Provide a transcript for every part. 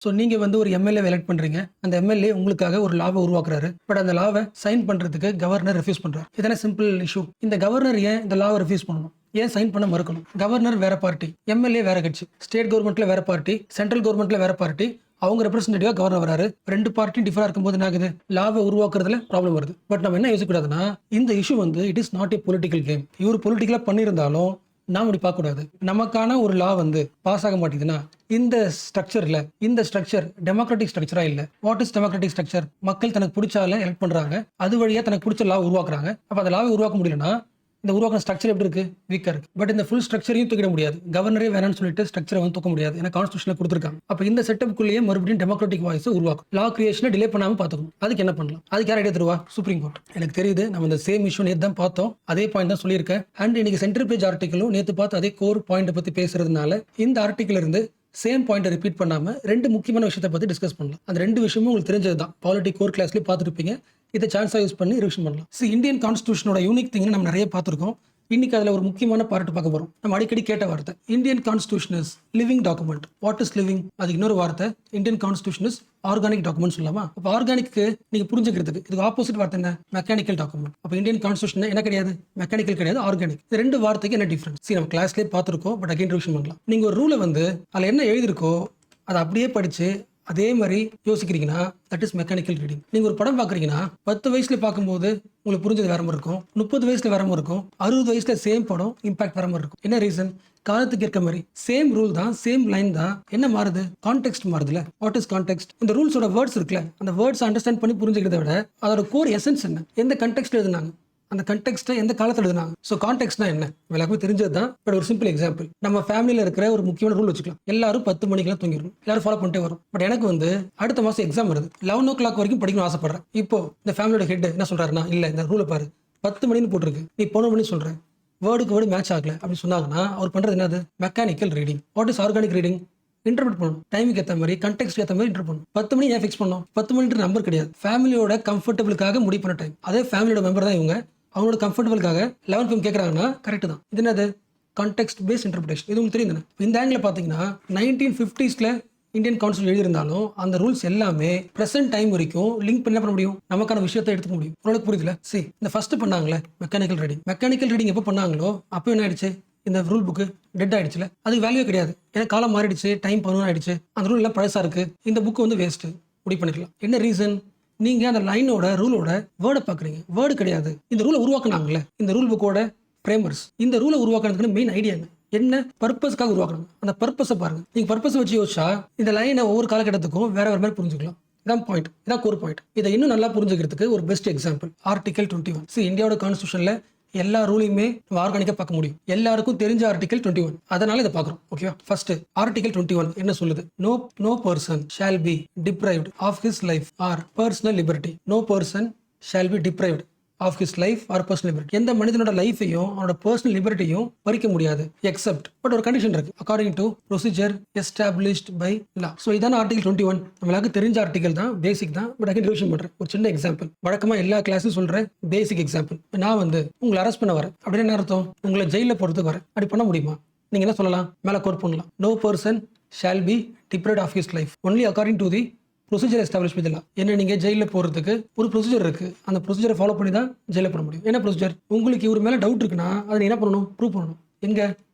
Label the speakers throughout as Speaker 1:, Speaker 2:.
Speaker 1: So நீங்க வந்து ஒரு எம்எல்ஏ எலெக்ட் பண்றீங்க. அந்த எம்எல்ஏ உங்களுக்காக ஒரு லாவை உருவாக்குறாரு. பட் அந்த லாவை சைன் பண்றதுக்கு கவர்னர் ரெஃப்யூஸ் பண்றாரு. இதான சிம்பிள் இஷ்யூ. இந்த கவர்னர் ஏன் இந்த லாவை ரெஃப்யூஸ் பண்ணணும்? ஏன் சைன் பண்ண மறுக்கணும்? கவர்னர் வேற பார்ட்டி, எம்எல்ஏ வேற கட்சி, ஸ்டேட் கவர்மெண்ட்ல வேற பார்ட்டி, சென்ட்ரல் கவர்மெண்ட்ல வேற பார்ட்டி. அவங்க ரெப்ரஸன்டேட்டிவா கவர்னர் வராரு. ரெண்டு பார்ட்டியும் டிஃபரா இருக்கும்போது என்ன ஆகுது? லாவை உருவாக்குறதுல ப்ராப்ளம் வருது. பட் நம்ம என்ன யோசிக்கக்கூடாதுன்னா, இந்த இஷ்யூ வந்து it is not a political game. இவர் பொலிட்டிக்கலா பண்ணியிருந்தாலும் நாம் அப்படி பார்க்கக்கூடாது. நமக்கான ஒரு லா வந்து பாஸ் ஆக மாட்டேங்குதுன்னா இந்த ஸ்ட்ரக்சர் டெமோக்ராட்டிக் ஸ்ட்ரக்சரா இல்ல. What is democratic structure? மக்கள் தனக்கு பிடிச்சால எலெக்ட் பண்றாங்க. அது வழியா தனக்கு பிடிச்ச லா உருவாக்குறாங்க. அப்ப அந்த லாவை உருவாக்க முடியலன்னா இந்த உருவாக்கின ஸ்ட்ரக்சர் எப்படி இருக்கு? வீக்கா இருக்கு. பட் இந்த ஃபுல் ஸ்ட்ரக்சரையும் தூக்கிட முடியாது. கவர்னரே வேணாம்னு சொல்லிட்டு ஸ்ட்ரக்சரை வந்து தூக்க முடியாது. ஏன்னா கான்ஸ்டியூஷன்ல கொடுத்துருக்காங்க. அப்ப இந்த செட்டப்குள்ளேயே மறுபடியும் டெமோக்ராட்டிக் வாய்ஸ் உருவாக்கும். லா கிரியேஷனை டிலே பண்ணாம பாத்துக்கணும். அதுக்கு என்ன பண்ணலாம்? அதுக்கு யார் ஐடியா தருவா? Supreme court. எனக்கு தெரியுது, நம்ம இந்த சேம் இஷ்யூ நேத்து தான் பார்த்தோம். அதே பாயிண்ட் தான் சொல்லியிருக்கேன். அண்ட் இன்னைக்கு சென்டர் பேஜ் ஆர்டிகலும் நேத்து பார்த்து அதே கோர் பாயிண்ட் பத்தி பேசுறதுனால இந்த ஆர்டிகல் இருந்து சேம் பாயிண்ட் ரிப்பீட் பண்ணாம ரெண்டு முக்கியமான விஷயத்தை பத்தி டிஸ்கஸ் பண்ணலாம். அந்த ரெண்டு விஷயமும் உங்களுக்கு தெரிஞ்சதுதான். பாலிட்டி கோர் கிளாஸ்லயே பார்த்துருப்பீங்க. இதை சான்ஸா யூஸ் பண்ணி ரிவிஷன் பண்ணலாம். இந்தியன் கான்ஸ்டியூஷனோட யூனிக் திங் நம்ம நிறைய பார்த்திருக்கோம். இன்னைக்கு அதில் ஒரு முக்கியமான பார்ட் பார்க்க போறோம். நம்ம அடிக்கடி கேட்ட வார்த்தை Indian constitution is living document. What is living? அதுக்கு இன்னொரு வார்த்தை Indian constitution is organic document சொல்லலாமா? அப்போ ஆர்கானிக்கு நீங்க புரிஞ்சுக்கிறதுக்கு இதுக்கு ஆப்போசிட் வார்த்தை என்ன? Mechanical document. அப்போ இந்தியன் கான்ஸ்டியூஷன் என்ன கிடையாது? மெக்கானிக்கல் கிடையாது, ஆர்கானிக். இந்த ரெண்டு வார்த்தைக்கு என்ன டிஃபரன்ஸ்? நம்ம கிளாஸ்லேயே பார்த்துருக்கோம். பட் அகைன் ரிவிஷன் பண்ணலாம். நீங்க ஒரு ரூலை வந்து அதில் என்ன எழுதிருக்கோ அதை அப்படியே படிச்சு அதே மாதிரி யோசிக்கிறீங்கன்னா தட் இஸ் மெக்கானிக்கல் ரீடிங். நீங்க ஒரு படம் பாக்குறீங்கன்னா 10 வயசுல பார்க்கும்போது உங்களுக்கு புரிஞ்சது வேற மாதிரி இருக்கும், 30 வயசுல வேற மாதிரி இருக்கும், 60 வயசுல சேம் படம் இம்பாக்ட் வேற மாதிரி இருக்கும். என்ன ரீசன்? காலத்துக்கு ஏற்ற மாதிரி சேம் ரூல் தான், சேம் லைன் தான். என்ன மாறுது? கான்டெக்ட் மாறுதுல. What is context? இந்த ரூல்ஸோட வேர்ட்ஸ் இருக்குல்ல, அந்த வேர்ட்ஸ் அண்டர்ஸ்டாண்ட் பண்ணி புரிஞ்சுக்கிறத விட அதோட கோர் எசன்ஸ் என்ன, எந்த கண்டெக்ஸ்ட் எழுதுனாங்க, அந்த கண்டெக்ஸ்ட்டை எந்த காலத்தில் எழுதுனாங்க. ஸோ கான்டெக்ட்னா என்ன எல்லாருக்குமே தெரிஞ்சது தான். பட் ஒரு சிம்பிள் எக்ஸாம்பிள், நம்ம ஃபேமிலியில் இருக்கிற ஒரு முக்கியமான ரூல் வச்சுக்கலாம். எல்லாரும் 10 மணிக்கெல்லாம் தூங்கிடணும், எல்லாரும் ஃபாலோ பண்ணிட்டே வரும். பட் எனக்கு வந்து அடுத்த மாதம் எக்ஸாம் வருது, 11 o'clock வரைக்கும் படிக்கணும் ஆசைப்படுறேன். இப்போ இந்த ஃபேமிலியோட ஹெட் என்ன சொல்றாருன்னா, இல்லை இந்த ரூலை பாரு 10 மணின்னு போட்டிருக்கு, நீ 11 மணி சொல்றேன், வேர்டுக்கு வேர்டு மேட்ச் ஆகல அப்படின்னு சொன்னாங்கன்னா அவர் பண்றது என்னது? Mechanical reading. What is organic reading? Interpret பண்ணணும். டைமுக்கு ஏற்ற மாதிரி, கண்டெக்ஸ்ட் ஏற்ற மாதிரி இன்டர் பண்ணணும். 10 மணி ஏன் ஃபிக்ஸ் பண்ணோம்? 10 மணின்ற நம்பர் கிடையாது. ஃபேமிலியோட கம்ஃபர்டபுளுக்காக முடிவு பண்ண டைம். அதே ஃபேமிலியோட மெம்பர் தான் இவங்க, அவங்களோட கம்ஃபர்டபுளுக்காக 11 PM கேட்குறாங்கன்னா கரெக்ட் தான். இது என்னது? Context based interpretation. இது உங்களுக்கு தெரியும் தானே? இந்த ஆங்கிள் பார்த்தீங்கன்னா 1950s இந்தியன் கவுன்சில் எழுதியிருந்தாலும் அந்த ரூல்ஸ் எல்லாமே பிரசன்ட் டைம் வரைக்கும் லிங்க் பண்ண முடியும், நமக்கான விஷயத்தை எடுத்துக்க முடியும். உங்களுக்கு புரியுதுல? இந்த ஃபர்ஸ்ட் பண்ணாங்களே மெக்கானிக்கல் ரீடிங். மெக்கானிக்கல் ரீடிங் எப்போ பண்ணாங்களோ அப்போ என்ன ஆயிடுச்சு? இந்த ரூல் புக்கு டெட் ஆயிடுச்சுல. அதுக்கு வேல்யூ கிடையாது. ஏன்னா காலம் மாறிடுச்சு, டைம் 11 ஆயிடுச்சு, அந்த ரூல் எல்லாம் பழசா இருக்கு, இந்த புக்கு வந்து வேஸ்ட் முடிவு பண்ணிக்கலாம். என்ன ரீசன்? நீங்க அந்த லைனோட ரூலோட வேர்டை பாக்குறீங்க, வேர்டு கிடையாது. இந்த ரூலை உருவாக்குனாங்கல்ல, இந்த ரூல் புக்கோட ஃப்ரேமர்ஸ், இந்த ரூலை உருவாக்குறதுக்கு மெயின் ஐடியா என்ன பர்பஸ்க்காக உருவாக்குறாங்க. அந்த பர்பஸை பாருங்க. நீங்க பர்பஸ் வச்சு யோசிச்சா இந்த லைனை ஒவ்வொரு காலகட்டத்துக்கும் வேற வேற மாதிரி புரிஞ்சுக்கலாம். இதான் பாயிண்ட், இதான் கோர் பாயிண்ட். இதை இன்னும் நல்லா புரிஞ்சுக்கிறதுக்கு ஒரு பெஸ்ட் எக்ஸாம்பிள் ஆர்டிகல் 21. இந்தியாவோட கான்ஸ்டியூஷன்ல எல்லா ரூலையுமே நம்ம ஆர்கானிக்கா பார்க்க முடியும். எல்லாருக்கும் தெரிஞ்ச ஆர்டிகல் 21, அதனால இதை பார்க்குறோம். ஓகேவா? ஃபர்ஸ்ட் ஆர்டிகல் 21 என்ன சொல்லுது? No person shall be deprived of his life or personal liberty. No person shall be deprived of his life or personal liberty. எந்த மனிதனோட லைஃபையும் அவனோட பர்சனல் லிபர்ட்டியும் பறிக்க முடியாது, எக்ஸப்ட் பட் ஒரு கண்டிஷன் இருக்கு, according to procedure established by law. So இதான ஆர்டிகல் 21. நம்மளுக்கு தெரிஞ்ச ஆர்டிகல் தான், பேசிக் தான். பட் அகைன் ரிவிஷன் பண்றேன். ஒரு சின்ன எக்ஸாம்பிள், வழக்கமா எல்லா கிளாஸும் சொல்ற பேசிக் எக்ஸாம்பிள். நான் வந்து உங்களை அரெஸ்ட் பண்ண வரேன் அப்படின்னு என்ன அர்த்தம்? உங்களை ஜெயிலில் போறதுக்கு வரேன். அப்படி பண்ண முடியுமா? நீங்க என்ன சொல்லலாம்? மேலே கோட் பண்ணலாம், no person shall be deprived of his life only according to the procedure establish பண்ணலாம். என்ன, நீங்க ஜெயிலில் போறதுக்கு ஒரு ப்ரொசீஜர் இருக்கு, அந்த ப்ரொசீஜரை ஃபாலோ பண்ணி தான் ஜெயிலில் போட முடியும். என்ன ப்ரொசீஜர்? உங்களுக்கு இவர் மேல டவுட் இருக்குன்னா அதை என்ன பண்ணணும்? ப்ரூவ் பண்ணணும். எங்க?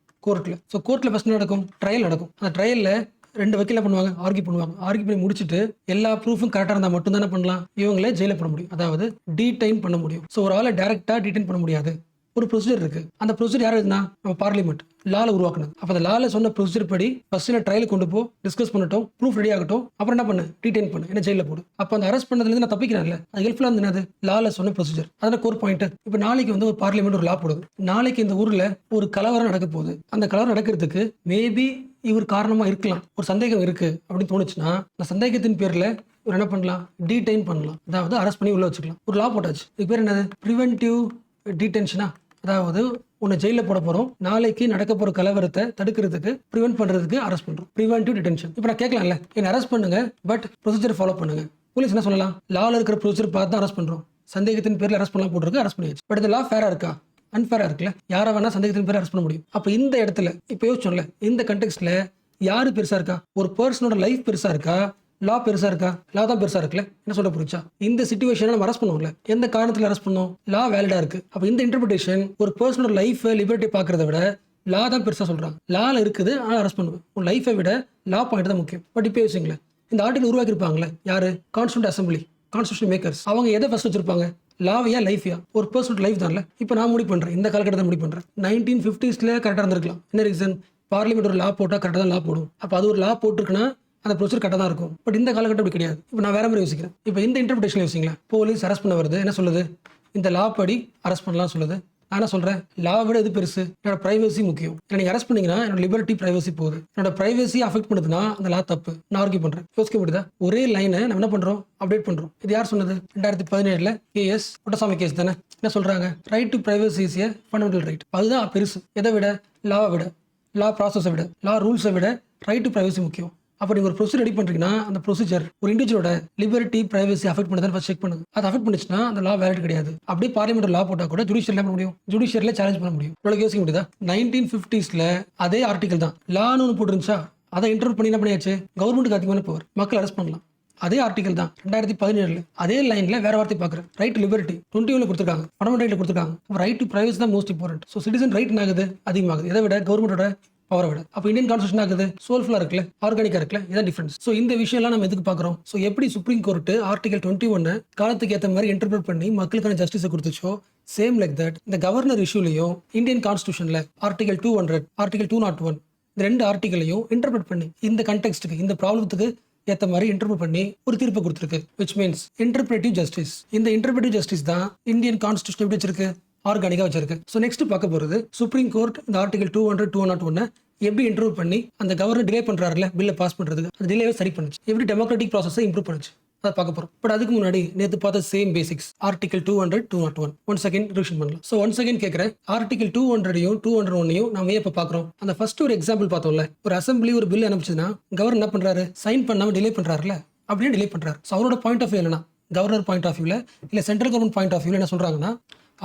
Speaker 1: கோர்ட்ல. ஸோ கோர்ட்ல ஃபர்ஸ்ட் நடக்கும், ட்ரையல் நடக்கும். அந்த ட்ரையல்ல ரெண்டு வக்கீல பண்ணுவாங்க, ஆர்கியூ பண்ணுவாங்க. ஆர்கியூ பண்ணி முடிச்சுட்டு எல்லா ப்ரூஃபும் கரெக்டாக இருந்தால் மட்டும் தானே பண்ணலாம், இவங்களே ஜெயிலில் பண்ண முடியும், அதாவது டீடைன் பண்ண முடியும். ஸோ ஒரு ஆளை டேரக்டா டீடைன் பண்ண முடியாது. ஒரு ப்ரொசீஜர் இருக்கு. அந்த ப்ரொசீஜர் யார் எழுதுனா? நம்ம பார்லிமெண்ட் லால உருவாக்குனது. அப்ப அந்த லால சொன்ன ப்ரொசீஜர் படி ஃபர்ஸ்ட் ட்ரையல் கொண்டு போ, டிஸ்கஸ் பண்ணட்டும், ப்ரூஃப் ரெடி ஆகட்டும், அப்புறம் என்ன பண்ணு? டீடைன் பண்ணு, என்ன ஜெயில போடு. அப்ப அந்த அரெஸ்ட் பண்ணதுல இருந்து நான் தப்பிக்கிறேன்ல, அது ஹெல்ப்ஃபுல்லா இருந்தது. லால சொன்ன ப்ரொசீஜர், அதான் கோர் பாயிண்ட். இப்ப நாளைக்கு வந்து ஒரு பார்லிமெண்ட் ஒரு லா போடுது, நாளைக்கு இந்த ஊர்ல ஒரு கலவரம் நடக்க போகுது. அந்த கலவரம் நடக்கிறதுக்கு மேபி இவர் காரணமா இருக்கலாம், ஒரு சந்தேகம் இருக்கு அப்படின்னு தோணுச்சுன்னா அந்த சந்தேகத்தின் பேர்ல ஒரு என்ன பண்ணலாம்? டீடைன் பண்ணலாம், அதாவது அரெஸ்ட் பண்ணி உள்ள வச்சுக்கலாம். ஒரு லா போட்டாச்சு. இது பேர் என்னது? பிரிவென்டிவ் டீடென்ஷனா. அதாவது உன்னை ஜெயிலில் போட போறோம், நாளைக்கு நடக்க போற கலவரத்தை தடுக்கிறதுக்கு ப்ரிவென்ட் பண்றதுக்கு அரெஸ்ட் பண்றோம், பிரிவென்டிவ் டிடென்ஷன். இப்போ நான் கேட்கலாம்ல, என்ன அரெஸ்ட் பண்ணுங்க, பட் ப்ரொசீஜர் ஃபாலோ பண்ணுங்க. போலீஸ் என்ன சொல்லலாம்? லால இருக்கிற ப்ரொசீஜர் பார்த்து தான் அரெஸ்ட் பண்றோம், சந்தேகத்தின் பேர்ல அரெஸ்ட் பண்ணலாம் போட்டுருக்கு, அரெஸ்ட் பண்ணியாச்சு. பட் இந்த லா ஃபேரா இருக்கா? அன்ஃபேரா இருக்குல்ல. யாரை வேணா சந்தேகத்தின் பேர் அரெஸ்ட் பண்ண முடியும். அப்ப இந்த இடத்துல இப்ப யோசிச்சோம்ல, இந்த கண்டெக்ஸ்ட்ல யாரு பெருசா இருக்கா? ஒரு பர்சனோட லைஃப் பெருசா இருக்கா? லா பெருசா இருக்கா? லா தான் பெருசா இருக்குல்ல. என்ன சொல்ல புரியுச்சா? இந்த சிச்சுவேஷனை நம்ம அரெஸ்ட் பண்ணுவோம்ல. எந்த காரணத்துல அரெஸ்ட் பண்ணோம்? லா வேலிடா இருக்கு. அப்ப இந்த இன்டர்பிரேஷன் ஒரு பர்சனோட லைஃப் லிபர்ட்டி பார்க்கறத விட லா தான் பெருசா சொல்றாங்க. லால இருக்குது ஆனா அரெஸ்ட் பண்ணுவேன். உன் லைஃபை விட லா பாயிண்ட் தான் முக்கியம். பட் இப்போ யோசிங்களேன், இந்த ஆர்டிகல் உருவாக்கி இருப்பாங்களே யாரு? Constituent assembly, constitution makers. அவங்க எதை ஃபர்ஸ்ட் வச்சிருப்பாங்க? லாவையா லைஃபியா? ஒரு பர்சனல் லைஃப் தான்ல. இப்போ நான் முடிவு பண்றேன், இந்த காலகட்டத்தை முடிவு பண்றேன். 1950s கரெக்டாக இருந்திருக்கலாம். என்ன ரீசன்? பார்லிமெண்ட் ஒரு லா போட்டால் கரெக்டாக தான் லா போடும். அப்போ அது ஒரு லா போட்டிருக்குன்னா அந்த ப்ரொசீஜர் கரெக்டாக தான் இருக்கும். பட் இந்த காலகட்டம் அப்படி கிடையாது. இப்போ நான் வேற மாதிரி யோசிக்கிறேன். இப்போ இந்த இன்டர்பிரேஷன் யோசிங்களேன். போலீஸ் அரெஸ்ட் பண்ண வருது, என்ன சொல்லுது? இந்த லா படி அரெஸ்ட் பண்ணலாம் சொல்லுது. நான் என்ன சொல்றேன்? லா விட இது பெருசு, என்னோட பிரைவசி முக்கியம். நீங்க அரெஸ்ட் பண்ணீங்கன்னா என்னோட லிபர்ட்டி பிரைவசி போகுது. என்னோட பிரைவசி அஃபெக்ட் பண்ணுதுன்னா அந்த லா தப்பு. நான் ஆர்கியூ பண்றேன். யோசிக்க முடியுதா? ஒரே லைனை நம்ம என்ன பண்றோம்? அப்டேட் பண்றோம். இது யார் சொன்னது? 2017 கேஎஸ் குட்டசாமி கேஸ் தானே. என்ன சொல்றாங்க? Right to privacy is a fundamental right. அதுதான் பெருசு. எதை விட? லாவை விட, லா ப்ராசஸை விட, லா ரூல்ஸை விட ரைட் டு பிரைவசி முக்கியம். அப்போ நீங்கள் ஒரு ப்ரொசீஜர் ரெடி பண்ணுறீங்கன்னா அந்த ப்ரொசீஜர் ஒரு இண்டிவிஜுவலோட லிபர்ட்டி பிரைவசி அஃபெக்ட் பண்ணுறதுன்னு ஃபர்ஸ்ட் செக் பண்ணுங்க. அது அஃபெக்ட் பண்ணுச்சுன்னா அந்த லா வேலிட் கிடையாது. அப்படியே பார்லிமெண்ட் லா போட்டால் கூட ஜுடிஷியல் பண்ண முடியும், ஜுடிஷியரில் சேலஞ்ச் பண்ண முடியும். உங்களுக்கு யோசிக்க முடியுதா? 1950s அதே ஆர்டிகல் தான் லான்னு ஒன்று போட்டுருந்துச்சா, அதை இன்டர்வியூ பண்ணி என்ன பண்ணியாச்சு? கவர்மெண்ட்டுக்கு அதிகமான பவர், மக்கள் அரெஸ்ட் பண்ணலாம். அதே ஆர்டிகல் தான் 2017 அதே லைன்ல வேற வார்த்தை பார்க்குறேன். ரைட் டு லிபர்ட்டி 21 கொடுத்துருக்காங்க, ஃபண்டமெண்டல் ரைட்ல கொடுத்துருக்காங்க. ரைட் டு பிரைவசி தான் most important. So citizen right ஆகுது அதிகமாகுது. இதை விட கவர்மெண்டோட பவரை விட. அப்போ இந்தியன் கான்ஸ்டியூஷன் ஆகுது சோல்ஃபுல்லா இருக்குல்ல, ஆர்கானிக்கா இருக்குல்ல. இதான் டிஃபரன்ஸ். ஸோ இந்த விஷயம்லாம் நம்ம எதுக்கு பார்க்குறோம்? ஸோ எப்படி சுப்ரீம் கோர்ட் ஆர்டிகல் 21 காலத்துக்கு ஏற்ற மாதிரி இன்டர்பிரட் பண்ணி மக்களுக்கான ஜஸ்டிஸை கொடுத்துச்சோ, சேம் லைக் தட் இந்த கவர்னர் இஷ்யூலையும் இந்தியன் கான்ஸ்டியூஷன்ல ஆர்டிகல் 200, ஆர்டிகல் 201 இந்த ரெண்டு ஆர்டிகலையும் இன்டர்பிரட் பண்ணி இந்த கண்டெக்ஸ்ட்டுக்கு, இந்த ப்ராப்ளத்துக்கு ஏற்ற மாதிரி இன்டர்பிரட் பண்ணி ஒரு தீர்ப்பு கொடுத்துருக்கு. Which means interpretive justice. இந்த இன்டர்பிரேட்டிவ் ஜஸ்டிஸ் தான் இந்தியன் கான்ஸ்டியூஷன் எப்படி வச்சிருக்கு? ஆர்கானிக்கா வச்சிருக்கு. ஸோ நெக்ஸ்ட் பார்க்க போறது சுப்ரீம் கோர்ட் இந்த ஆர்டிகல் 200, 201 எப்படி இன்டர்வியூ பண்ணி அந்த கவர்னர் டிலே பண்றாருல பில்லை பாஸ் பண்றதுக்கு, அந்த டிலேவை சரி பண்ணுச்சு. எப்படி டெமோக்ராட்டிக் ப்ராசஸை இம்ப்ரூவ் பண்ணுச்சு, அதை பார்க்க போறோம். பட் அதுக்கு முன்னாடி நேற்று பார்த்த same basics article 200, 201 one second revision பண்ணலாம். ஸோ ஒன் செகண்ட் கேட்குறேன். ஆர்டிகல் 200யும் 201யும் நம்ம ஏன் இப்போ பார்க்குறோம்? அந்த ஃபர்ஸ்ட் ஒரு எக்ஸாம்பிள் பார்த்தோம்ல, ஒரு அசம்பிளி ஒரு பில் அனுப்பிச்சுன்னா கவர்னர் என்ன பண்றாரு? சைன் பண்ணாம டிலே பண்றாருல, அப்படியே டிலே பண்றாரு. ஸோ அவரோட பாயிண்ட் ஆஃப் வியூ என்னன்னா, கவர்னர் பாயிண்ட் ஆஃப் வியூல இல்ல சென்ட்ரல் கவர்மெண்ட் பாயிண்ட் ஆஃப் வியூல என்ன சொல்றாங்கன்னா,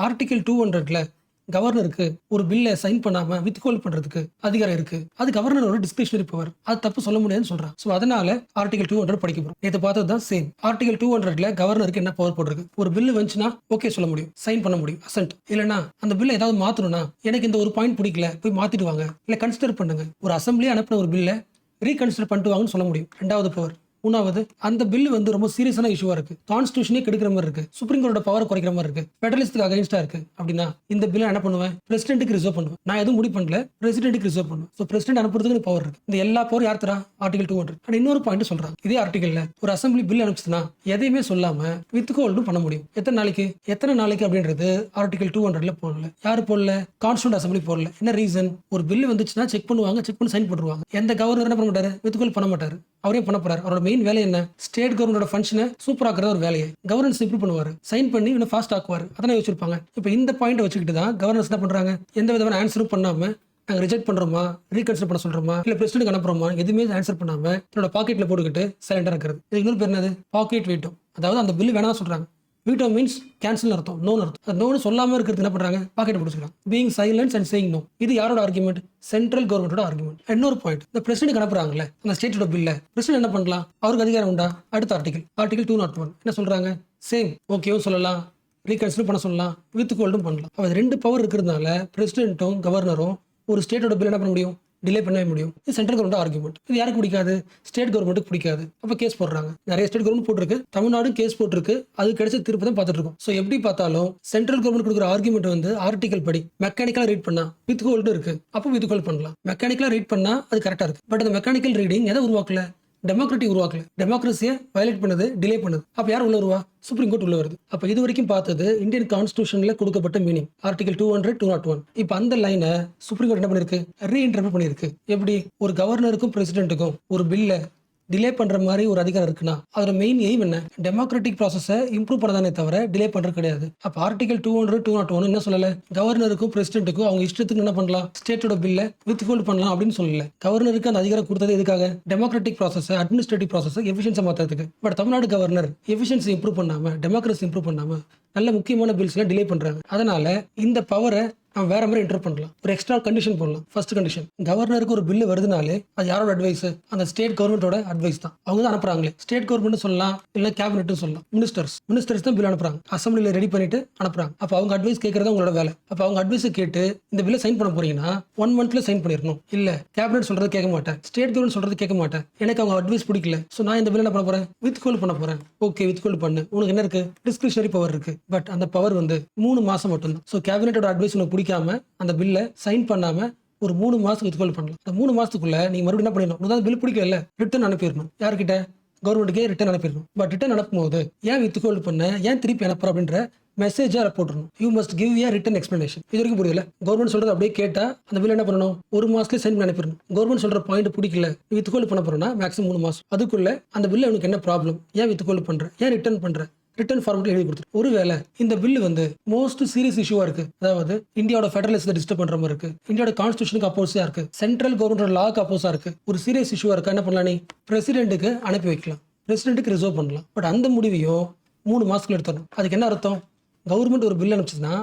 Speaker 1: ஆர்டிகல் 200ல கவர்னருக்கு ஒரு பில்லை சைன் பண்ணாம வித்ஹோல்ட் பண்றதுக்கு அதிகாரம் இருக்கு. அது கவர்னரோட டிஸ்கிரிஷனரி பவர், அது தப்பு சொல்ல முடியாதுன்னு சொல்றாங்க. சோ அதனால ஆர்டிகல் 200 படிக்க போறோம். நேத்து பார்த்தது தான் சேம். ஆர்டிகல் 200ல கவர்னருக்கு என்ன பவர் போட்டிருக்கு? ஒரு பில் வந்துச்சுன்னா ஓகே சொல்ல முடியும், சைன் பண்ண முடியும், அசென்ட். இல்லைன்னா அந்த பில்லை ஏதாவது மாத்தணும்னா, எனக்கு இந்த ஒரு பாயிண்ட் பிடிக்கல, போய் மாத்திட்டு வாங்க, இல்ல கன்சிடர் பண்ணுங்க. ஒரு அசம்பிளி அனுப்பின ஒரு பில்லை ரீகன்சிடர் பண்ணிட்டு வாங்கன்னு சொல்ல முடியும். ரெண்டாவது பவர். மூணாவது, அந்த பில் ரொம்ப சீரியஸான இஷ்யூவா இருக்கு, கான்ஸ்டியூஷனே கெடுக்கிற மாதிரி இருக்கு, சுப்ரீம் கோர்ட்டோட பவர் குறைக்கிற மாதிரி இருக்கு, ஃபெடரலிஸ்டுக்கு அகைன்ஸ்டா இருக்கு அப்படின்னா இந்த பில்லை என்ன பண்ணுவேன்? பிரசிடென்ட்டுக்கு ரிசர்வ் பண்ணுவேன். நான் எதுவும் முடிவு பண்ணல, பிரசிடென்ட்டுக்கு ரிசர்வ் பண்ணுவேன். ஸோ பிரசிடென்ட் அனுப்புறதுக்கு பவர் இருக்கு. இந்த எல்லா பவர் யார் தரா? ஆர்டிகல் 200. அண்ட் இன்னொரு பாயிண்ட் சொல்றாங்க, இதே ஆர்டிகல்ல ஒரு அசம்பிளி பில் அனுப்பிச்சுன்னா எதையுமே சொல்லாம வித்ஹோல்டும் பண்ண முடியும். எத்தனை நாளைக்கு அப்படின்றது ஆர்டிகல் 200ல போடல. யாரு போடல? கான்ஸ்டியூண்ட் அசம்பிளி போடல. என்ன ரீசன்? ஒரு பில் வந்துச்சுன்னா செக் பண்ணுவாங்க, செக் பண்ணி சைன் பண்ணுவாங்க. எந்த கவர்னர் என்ன பண்ண மாட்டாரு? வித்ஹோல்ட் பண்ண மாட்டாரு. அவரே பண்ண போறாரு. அவரோட மெயின் வேலை என்ன? ஸ்டேட் கவர்மெண்டோட ஃபங்க்ஷனை சூப்பர் ஆக்குற ஒரு வேலையை. கவர்னன்ஸ் இம்ப்ரூவ் பண்ணுவாரு, சைன் பண்ணி இன்னும் ஃபாஸ்ட் ஆக்குவாரு. அதான் யோசிச்சிருப்பாங்க. இப்போ இந்த பாயிண்ட் வச்சுக்கிட்டு தான் கவர்னர்ஸ் என்ன பண்றாங்க? எந்த விதமான ஆன்சரும் பண்ணாம நாங்கள் ரிஜெக்ட் பண்றோமா, ரீகன்சிடர் பண்ண சொல்றோமா, இல்ல பிரசிடென்ட் அனுப்புறோமா, எதுவுமே ஆன்சர் பண்ணாம என்னோட பாக்கெட்ல போட்டுக்கிட்டு சைலண்டா இருக்கிறது. இது இன்னொரு பேர் என்னது? Pocket veto. அதாவது அந்த பில் வேணாம் சொல்றாங்க. வீட்டோ மீன்ஸ் கேன்சல் அர்த்தம், நோன்னு அர்த்தம். நோன்னு சொல்லாம இருக்கிறது என்ன பண்றாங்க? பாக்கெட் பிடிச்சிக்கிறாங்க. Being silence and saying no. இது யாரோட ஆர்குமெண்ட்? சென்ட்ரல் கவர்மெண்டோட ஆர்குமெண்ட். இன்னொரு பாயிண்ட், இந்த பிரசிடென்ட் அனுப்புறாங்கல்ல அந்த ஸ்டேட்டோட பில்ல, பிரசிடென்ட் என்ன பண்ணலாம்? அவருக்கு அதிகாரம் உண்டா? அடுத்த ஆர்டிகல் 201 என்ன சொல்றாங்க? சேம் ஓகேவும் சொல்லலாம், ரீகன்சிடர் பண்ண சொல்லலாம், வித் ஹோல்டும் பண்ணலாம். அவ ரெண்டு பவர் இருக்கிறதுனால பிரசிடென்ட்டும் கவர்னரும் ஒரு ஸ்டேட்டோட பில் என்ன பண்ண முடியும்? டிலே பண்ணவே முடியும். இது சென்ட்ரல் கவர்மெண்ட் ஆர்குமெண்ட். இது யாருக்கு பிடிக்காது? ஸ்டேட் கவர்மெண்ட்டுக்கு பிடிக்காது. அப்போ கேஸ் போடுறாங்க. நிறைய ஸ்டேட் கவர்மெண்ட் போட்டிருக்கு, தமிழ்நாடு கேஸ் போட்டிருக்கு. அது கிடைச்ச தீர்ப்பு தான் பார்த்துட்டு இருக்கோம். ஸோ எப்படி பார்த்தாலும் சென்ட்ரல் கவர்மெண்ட் கொடுக்குற ஆர்குமெண்ட் ஆர்டிகல் படி மெக்கானிக்கலா ரீட் பண்ணா வித் ஹோல்டு இருக்கு, அப்போ வித் ஹோல்ட் பண்ணலாம். மெக்கானிக்கலா ரீட் பண்ணா அது கரெக்டா இருக்கு. பட் அந்த மெக்கானிக்கல் ரீடிங் எதை உருவாக்கல? டெமோக்ராட்டி உருவாக்கல. டெமோக்ரஸியை வயலேட் பண்ணுது, டிலே பண்ணுது. அப்ப யார் உள்ள வருவா? சுப்ரீம் கோர்ட் உள்ள வருது. அப்ப இது வரைக்கும் பார்த்தது இந்தியன் கான்ஸ்டியூஷன்ல கொடுக்கப்பட்ட மீனிங் ஆர்டிகல் 200, 201. இப்ப அந்த லைனை சுப்ரீம் கோர்ட் என்ன பண்ணிருக்கு? ரீஇன்டர்பிரட் பண்ணிருக்கு. எப்படி? ஒரு கவர்னருக்கும் பிரசிடென்ட்டுக்கும் ஒரு பில்ல டிலே பண்ற மாதிரி ஒரு அதிகாரம் இருக்குன்னா அதோட மெயின் எய்ம் என்ன? டெமோக்ராட்டிக் ப்ராசஸை இம்ப்ரூவ் பண்ணதானே தவிர டிலே பண்றது கிடையாது. அப்ப ஆர்டிகல் 200, 201 என்ன சொல்லல? கவர்னருக்கும் பிரசிடென்ட்டுக்கும் அவங்க இஷ்டத்துக்கு என்ன பண்ணலாம்? ஸ்டேட்டோட பில்ல வித் ஹோல்ட் பண்ணலாம் அப்படின்னு சொல்லல. கவர்னருக்கு அந்த அதிகாரம் கொடுத்தது எதுக்காக? டெமோக்ராட்டிக் ப்ராசஸ், அட்மினிஸ்ட்ரேட்டிவ் ப்ராசஸ் எஃபிஷியன்ஸா மாத்துறதுக்கு. But Tamil Nadu governor efficiency improve பண்ணாம, டெமோக்ரஸி இம்ப்ரூவ் பண்ணாம நல்ல முக்கியமான பில்ஸ்லாம் டிலே பண்றாங்க. அதனால இந்த பவரை அவன் வேற மாதிரி என்டர் பண்ணலாம். ஒரு எக்ஸ்ட்ரா கண்டிஷன் போடலாம். ஃபர்ஸ்ட் கண்டிஷன், கவர்னருக்கு ஒரு பில்லு வருதுனாலே அது யாரோட அட்வைஸ்? அந்த ஸ்டேட் கவர்மெண்டோட அட்வைஸ் தான். அவங்க தான் அனுப்புறாங்களே. ஸ்டேட் கவர்மெண்ட் சொல்லலாம், இல்ல கேபினெட் சொல்லலாம். மினிஸ்டர்ஸ் தான் பில் அனுப்புறாங்க. அசம்பிளில ரெடி பண்ணிட்டு அனுப்புறாங்க. அப்ப அவங்க அட்வைஸ் கேட்கறது உங்களோட வேலை. அப்ப அவங்க அட்வைஸ் கேட்டு இந்த பில்லை சைன் பண்ண போறீங்கன்னா 1 மந்த்ல சைன் பண்ணிடணும். இல்ல கேபினெட் சொல்றது கேட்க மாட்டேன், ஸ்டேட் கவர்மெண்ட் சொல்றது கேட்க மாட்டேன், எனக்கு அவங்க அட்வைஸ் பிடிக்கல, சோ நான் இந்த பில் என்ன பண்ண போறேன்? வித்ஹோல்ட் பண்ண போறேன். ஓகே, வித்ஹோல்ட் பண்ணு. உனக்கு என்ன இருக்கு? டிஸ்கிரிஷனரி பவர் இருக்கு. பட் அந்த பவர் வந்து 3 மாசம் மட்டும் தான். சோ கேபினெட்டோட அட்வைஸ் உனக்கு பிடிக்காம அந்த பில்ல சைன் பண்ணாம ஒரு 3 மாசத்துக்கு வித்ஹோல்ட் பண்ணலாம். அந்த 3 மாசத்துக்குள்ள நீங்க மறுபடியும் என்ன பண்ணிடணும்? உனக்கு பில் பிடிக்கல, ரிட்டர்ன் அனுப்பிடணும். யார்கிட்ட? கவர்மெண்ட்டுக்கே ரிட்டர்ன் அனுப்பிடணும். பட் ரிட்டர்ன் அனுப்பும்போது ஏன் வித்ஹோல்ட் பண்ண, ஏன் திருப்பி அனுப்புற அப்படின்ற மெசேஜா போட்டுருணும். You must give a written explanation. இது வரைக்கும் புரியல. கவர்மெண்ட் சொல்றது அப்படியே கேட்டா அந்த பில் என்ன பண்ணணும்? 1 மாசத்துல சைன் பண்ணி அனுப்பிடணும். கவர்மெண்ட் சொல்ற பாயிண்ட் பிடிக்கல, வித்ஹோல்ட் பண்ண போறோம்னா மேக்ஸிமம் 3 மாசம். அதுக்குள்ள அந்த பில்ல உனக்கு என்ன ப்ராப்ளம், ஏன் வித்ஹோல்ட் பண்ற, ஏன் ரிட்டர்ன் பண்ற, ரிட்டர்ன் ஃபார்மெட்ல எழுதி கொடுத்துரு. ஒருவேளை இந்த பில் வந்து மோஸ்ட் சீரியஸ் இஷ்யூவா இருக்கு, அதாவது இந்தியாவோட ஃபெடரலிசத்தை டிஸ்டர்ப் பண்ற மாதிரி இருக்கு, இந்தியாவோட கான்ஸ்டியூஷனுக்கு அப்போஸா இருக்கு, சென்ட்ரல் கவர்மெண்டோட லாக்கு அப்போஸா இருக்கு, ஒரு சீரியஸ் இஷ்யூவா இருக்கு, என்ன பண்ணலாம்? நீ பிரசிடென்ட்டுக்கு அனுப்பி வைக்கலாம், பிரசிடென்ட்டுக்கு ரிசர்வ் பண்ணலாம். பட் அந்த முடிவையும் 3 மாசத்துல எடுத்துடணும். அதுக்கு என்ன அர்த்தம்? கவர்மெண்ட் ஒரு பில் அனுப்பிச்சுன்னா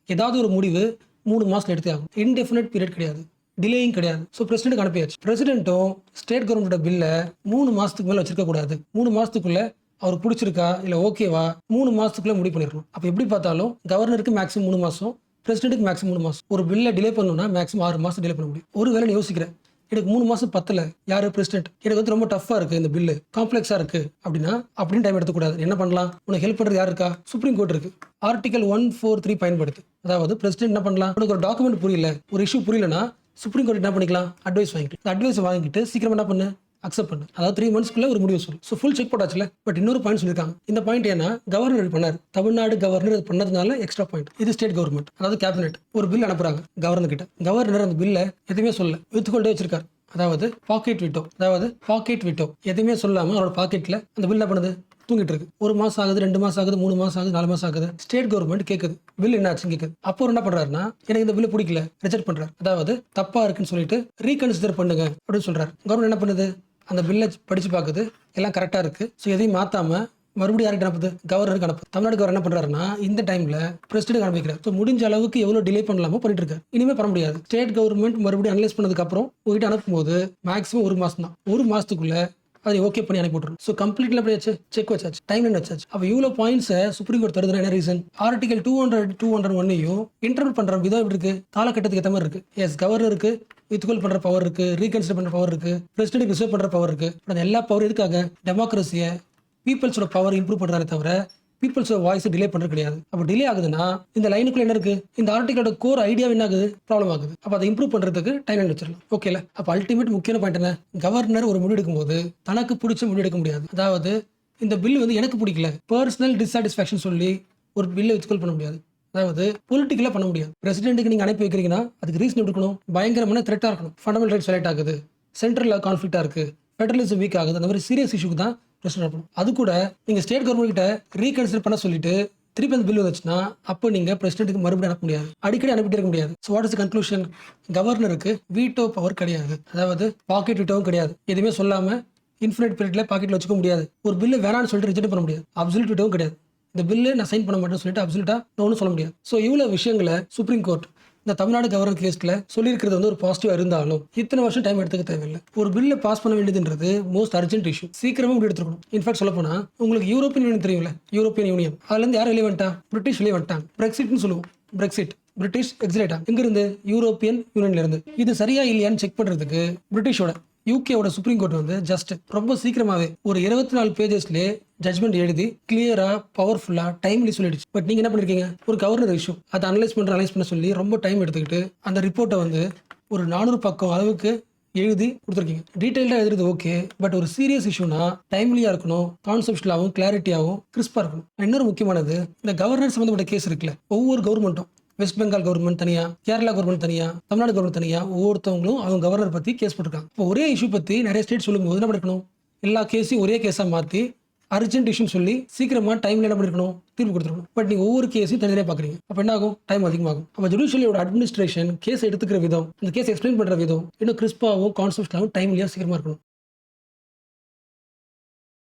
Speaker 1: ஏதாவது ஒரு முடிவு 3 மாசத்துல எடுத்தே ஆகும். இன்டெஃபினட் பீரியட் கிடையாது, டிலேயும் கிடையாது. ஸோ பிரசிடென்ட்டுக்கு அனுப்பியாச்சு. பிரசிடென்ட்டும் ஸ்டேட் கவர்மெண்டோட பில்ல 3 மாசத்துக்கு மேல வச்சிருக்க கூடாது. 3 மாசத்துக்குள்ள அவர் பிடிச்சிருக்கா இல்ல ஓகேவா 3 மாசத்துக்குள்ள முடிவு பண்ணிடணும். அப்ப எப்படி பார்த்தாலும் கவர்னருக்கு மேக்ஸிமம் 3 மாசம், பிரசிடென்ட்டுக்கு மேக்ஸிமம் 3 மாசம். ஒரு பில்ல டிலே பண்ணணும்னா மேக்ஸிமம் 6 மாசம் டிலே பண்ண முடியும். ஒருவேளை நீ யோசிக்கிறேன், எனக்கு 3 மாசம் பத்தல, யாரு? பிரசிடென்ட். எனக்கு வந்து ரொம்ப டஃபா இருக்கு, இந்த பில்லு காம்ப்ளெக்ஸா இருக்கு அப்படின்னா அப்படின்னு டைம் எடுத்துக்கூடாது. என்ன பண்ணலாம்? உனக்கு ஹெல்ப் பண்றது யாரு இருக்கா? சுப்ரீம் கோர்ட் இருக்கு. ஆர்டிகல் 143 பயன்படுத்து. அதாவது பிரசிடென்ட் என்ன பண்ணலாம்? உனக்கு ஒரு டாக்குமெண்ட் புரியல, ஒரு இஷ்யூ புரியலனா சுப்ரீம் கோர்ட் என்ன பண்ணிக்கலாம்? அட்வைஸ் வாங்கிக்கலாம். அட்வைஸ் வாங்கிட்டு சீக்கிரம் என்ன பண்ணு? அக்செப்ட் பண்ணு. அதாவது 3 மந்த்ஸ்க்குள்ள ஒரு முடிவு சொல்லு. ஸோ ஃபுல் செக் போட்டாச்சுல. பட் இன்னொரு பாயிண்ட் சொல்லியிருக்காங்க. இந்த பாயிண்ட் ஏன்னா கவர்னர் பண்ணார், தமிழ்நாடு கவர்னர் பண்ணதுனால எக்ஸ்ட்ரா பாயிண்ட். இது ஸ்டேட் கவர்மெண்ட், அதாவது கேபினெட் ஒரு பில் அனுப்புறாங்க கவர்னர் கிட்ட. கவர்னர் அந்த பில்ல எதுவுமே சொல்ல வித்ஹோல்டே வச்சிருக்காரு. அதாவது பாக்கெட் விட்டோ எதுவுமே சொல்லாம அவரோட பாக்கெட்ல அந்த பில் என்ன பண்ணுது? தூங்கிட்டு இருக்கு. 1 மாசம் ஆகுது, 2 மாசம் ஆகுது, 3 மாசம் ஆகுது, 4 மாசம் ஆகுது. ஸ்டேட் கவர்மெண்ட் கேட்குது பில் என்ன ஆச்சுன்னு கேட்குது. அப்போ என்ன பண்றாருன்னா, எனக்கு இந்த பில் பிடிக்கல, ரிஜெக்ட் பண்றாரு. அதாவது தப்பா இருக்குன்னு சொல்லிட்டு ரீகன்சிடர் பண்ணுங்க அப்படின்னு சொல்றாரு. கவர்மெண்ட் என்ன பண்ணுது? அந்த பில்லை படிச்சு பார்க்குது, எல்லாம் கரெக்டா இருக்கு. ஸோ எதையும் மாத்தாம மறுபடியும் யாருக்கு அனுப்புது? கவர்னருக்கு அனுப்புது. தமிழ்நாடு கவர்னர் என்ன பண்றாருன்னா இந்த டைம்ல பிரசிடென்ட் அனுப்பிக்கிறார். ஸோ முடிஞ்ச அளவுக்கு எவ்வளவு டிலே பண்ணலாமோ பண்ணிட்டு இருக்காரு. இனிமே பண்ண முடியாது. ஸ்டேட் கவர்மெண்ட் மறுபடியும் அனலைஸ் பண்ணதுக்கு அப்புறம் உங்ககிட்ட அனுப்பும்போது மேக்ஸிமம் 1 மாசம் தான். 1 மாசத்துக்குள்ள அதை ஓகே பண்ணி அனுப்பி விட்டுரும். ஸோ கம்ப்ளீட்ல அப்படியாச்சு, செக் வச்சாச்சு, டைம் லைன் வச்சாச்சு. அப்போ இவ்வளோ பாயிண்ட்ஸை சுப்ரீம் கோர்ட் தருதுன்னா என்ன ரீசன்? ஆர்டிகல் 201 இன்டர்பிரட் பண்ற விதம் எப்படி இருக்கு? காலகட்டத்துக்கு ஏற்ற மாதிரி இருக்கு. எஸ், கவர்னருக்கு வித்ஹோல்ட் பண்ற பவர் இருக்கு, ரீகன்சிடர் பண்ற பவர் இருக்கு, பிரசிடென்ட் ரிசர்வ் பண்ற பவர் இருக்கு. அந்த எல்லா பவர் எதுக்காக? டெமோக்ரஸியை, பீப்புள்ஸோட பவர் இம்ப்ரூவ் பண்றாரு தவிர பீப்புள்ஸோட வாய்ஸ் டிலே பண்றது கிடையாது. அப்போ டிலே ஆகுதுன்னா இந்த லைனுக்குள்ள என்ன இருக்கு? இந்த ஆர்டிகளோட கோர் ஐடியா என்ன ஆகுது? ப்ராப்ளம் ஆகுது. அப்போ அதை இம்ப்ரூவ் பண்றதுக்கு டைம் லைன் வச்சிடலாம். ஓகேல? அப்போ அல்டிமேட் முக்கியமான பாயிண்ட் என்ன? கவர்னர் ஒரு முடிவு எடுக்கும்போது தனக்கு பிடிச்ச முடிவு எடுக்க முடியாது. அதாவது இந்த பில் வந்து எனக்கு பிடிக்கல, பர்சனல் டிசாட்டிஸ்ஃபேக்ஷன் சொல்லி ஒரு பில்லை வித்ஹோல்ட் பண்ண முடியாது. அதாவது பொலிட்டிக்கலா பண்ண முடியாது. பிரசிடென்ட்டுக்கு நீங்க அனுப்பி வைக்கிறீங்கன்னா அதுக்கு ரீசன் எடுக்கணும், பயங்கரமான த்ரெட்டா இருக்கணும், ஃபண்டமெண்டல் ரைட்ஸ் வயலேட் ஆகுது, சென்ட்ரல் கான்ஃபிளிக்டா இருக்கு, ஃபெடரலிசம் வீக் ஆகுது, அந்த மாதிரி சீரியஸ் இஷ்யூக்கு தான் பிரச்சனை பண்ணணும். அது கூட நீங்க ஸ்டேட் கவர்மெண்ட் கிட்ட ரீகன்சிடர் பண்ண சொல்லிட்டு திருப்பி அந்த பில் வந்துச்சுன்னா அப்போ நீங்க பிரசிடென்ட்டுக்கு மறுபடியும் அனுப்ப முடியாது, அடிக்கடி அனுப்பிட்டு இருக்க முடியாது. So what is conclusion? கவர்னருக்கு வீட்டோ பவர் கிடையாது, அதாவது பாக்கெட் வீட்டோவும் கிடையாது. எதுவுமே சொல்லாம இன்ஃபினிட் பீரியட்ல பாக்கெட்ல வச்சுக்க முடியாது. ஒரு பில்லு வேணான்னு சொல்லிட்டு ரிஜெக்ட் பண்ண முடியாது. அப்சல்யூட் வீட்டோவும் கிடையாது. இந்த பில்லு நான் சைன் பண்ண மாட்டேன்னு சொல்லிட்டு அப்சல்யூட்டா ஒன்றும் சொல்ல முடியாது. ஸோ இவ்வளோ விஷயங்களை சுப்ரீம் கோர்ட் இந்த தமிழ்நாடு கவர்னர் கேஸ்ல சொல்லியிருக்கிறது வந்து ஒரு பாசிட்டிவா இருந்தாலும் இத்தனை வருஷம் டைம் எடுத்துக்க தேவையில்லை. ஒரு பில்லை பாஸ் பண்ண வேண்டியதுன்றது மோஸ்ட் அர்ஜென்ட் இஷ்யூ. சீக்கிரமா முடிவு எடுத்துக்கணும். இன்ஃபேக்ட் சொல்ல போனா உங்களுக்கு யூரோப்பியன் யூனியன் தெரியும்ல, யூரோப்பியன் யூனியன் அதுல இருந்து யார் வெளியே வந்துட்டா? பிரிட்டிஷ் வெளியே வந்துட்டாங்க. பிரெக்சிட்னு சொல்லுவோம். பிரெக்சிட், பிரிட்டிஷ் எக்ஸிட் ஆகும். எங்க இருந்து? யூரோப்பியன் யூனியன்ல இருந்து. இது சரியா இல்லையான்னு செக் பண்றதுக்கு பிரிட்டிஷோட யூகேவோட சுப்ரீம் கோர்ட் வந்து ஜஸ்ட் ரொம்ப சீக்கிரமாவே ஒரு 24 பேஜஸ்லேயே ஜட்மெண்ட் எழுதி கிளியரா பவர்ஃபுல்லா டைம்லி சொல்லிடுச்சு. பட் நீங்க என்ன பண்ணிருக்கீங்க? ஒரு கவர்னர் இஷ்யூ அதை அனலைஸ் பண்ண சொல்லி ரொம்ப டைம் எடுத்துக்கிட்டு அந்த ரிப்போர்ட்டை வந்து ஒரு 400 பக்கம் அளவுக்கு எழுதி கொடுத்துருக்கீங்க. டீடைல்டா எழுதுறது ஓகே, பட் ஒரு சீரியஸ் இஷ்யூனா டைம்லியா இருக்கணும், கான்செப்ட்லாவும் கிளாரிட்டியாவும் கிறிஸ்பா இருக்கணும். இன்னொரு முக்கியமானது, இந்த கவர்னர் சம்பந்தப்பட்ட கேஸ் இருக்குல்ல, ஒவ்வொரு கவர்மெண்ட்டும் வெஸ்ட் பெங்கால் கவர்மெண்ட் தனியா, கேரளா கவர்மெண்ட் தனியா, தமிழ்நாடு கவர்மெண்ட் தனியா, ஒவ்வொருத்தவங்களும் அவங்க கவர்னர் பத்தி கேஸ் போட்டிருக்காங்க. இப்போ ஒரே இஷ்யூ பத்தி நிறைய ஸ்டேட் சொல்லும்போது என்ன பண்ணிருக்கணும்? எல்லா கேஸையும் ஒரே கேஸா மாத்தி அர்ஜென்ட் இஷ்யூ சொல்லி சீக்கிரமா டைம்ல என்ன பண்ணிருக்கணும்? தீர்ப்பு கொடுத்துருக்கணும். பட் நீங்க ஒவ்வொரு கேஸையும் தனியாக பாக்குறீங்க. அப்ப என்ன ஆகும்? டைம் அதிகமாகும். அப்ப ஜுடிஷியலியோட அட்மினிஸ்ட்ரேஷன் கேஸ் எடுத்துக்கிற விதம், அந்த கேஸ் எக்ஸ்பிளைன் பண்ற விதம் இன்னும் கிறிஸ்பாவும் கான்செப்டாவும் டைம்லியா சீக்கிரமா இருக்கணும்.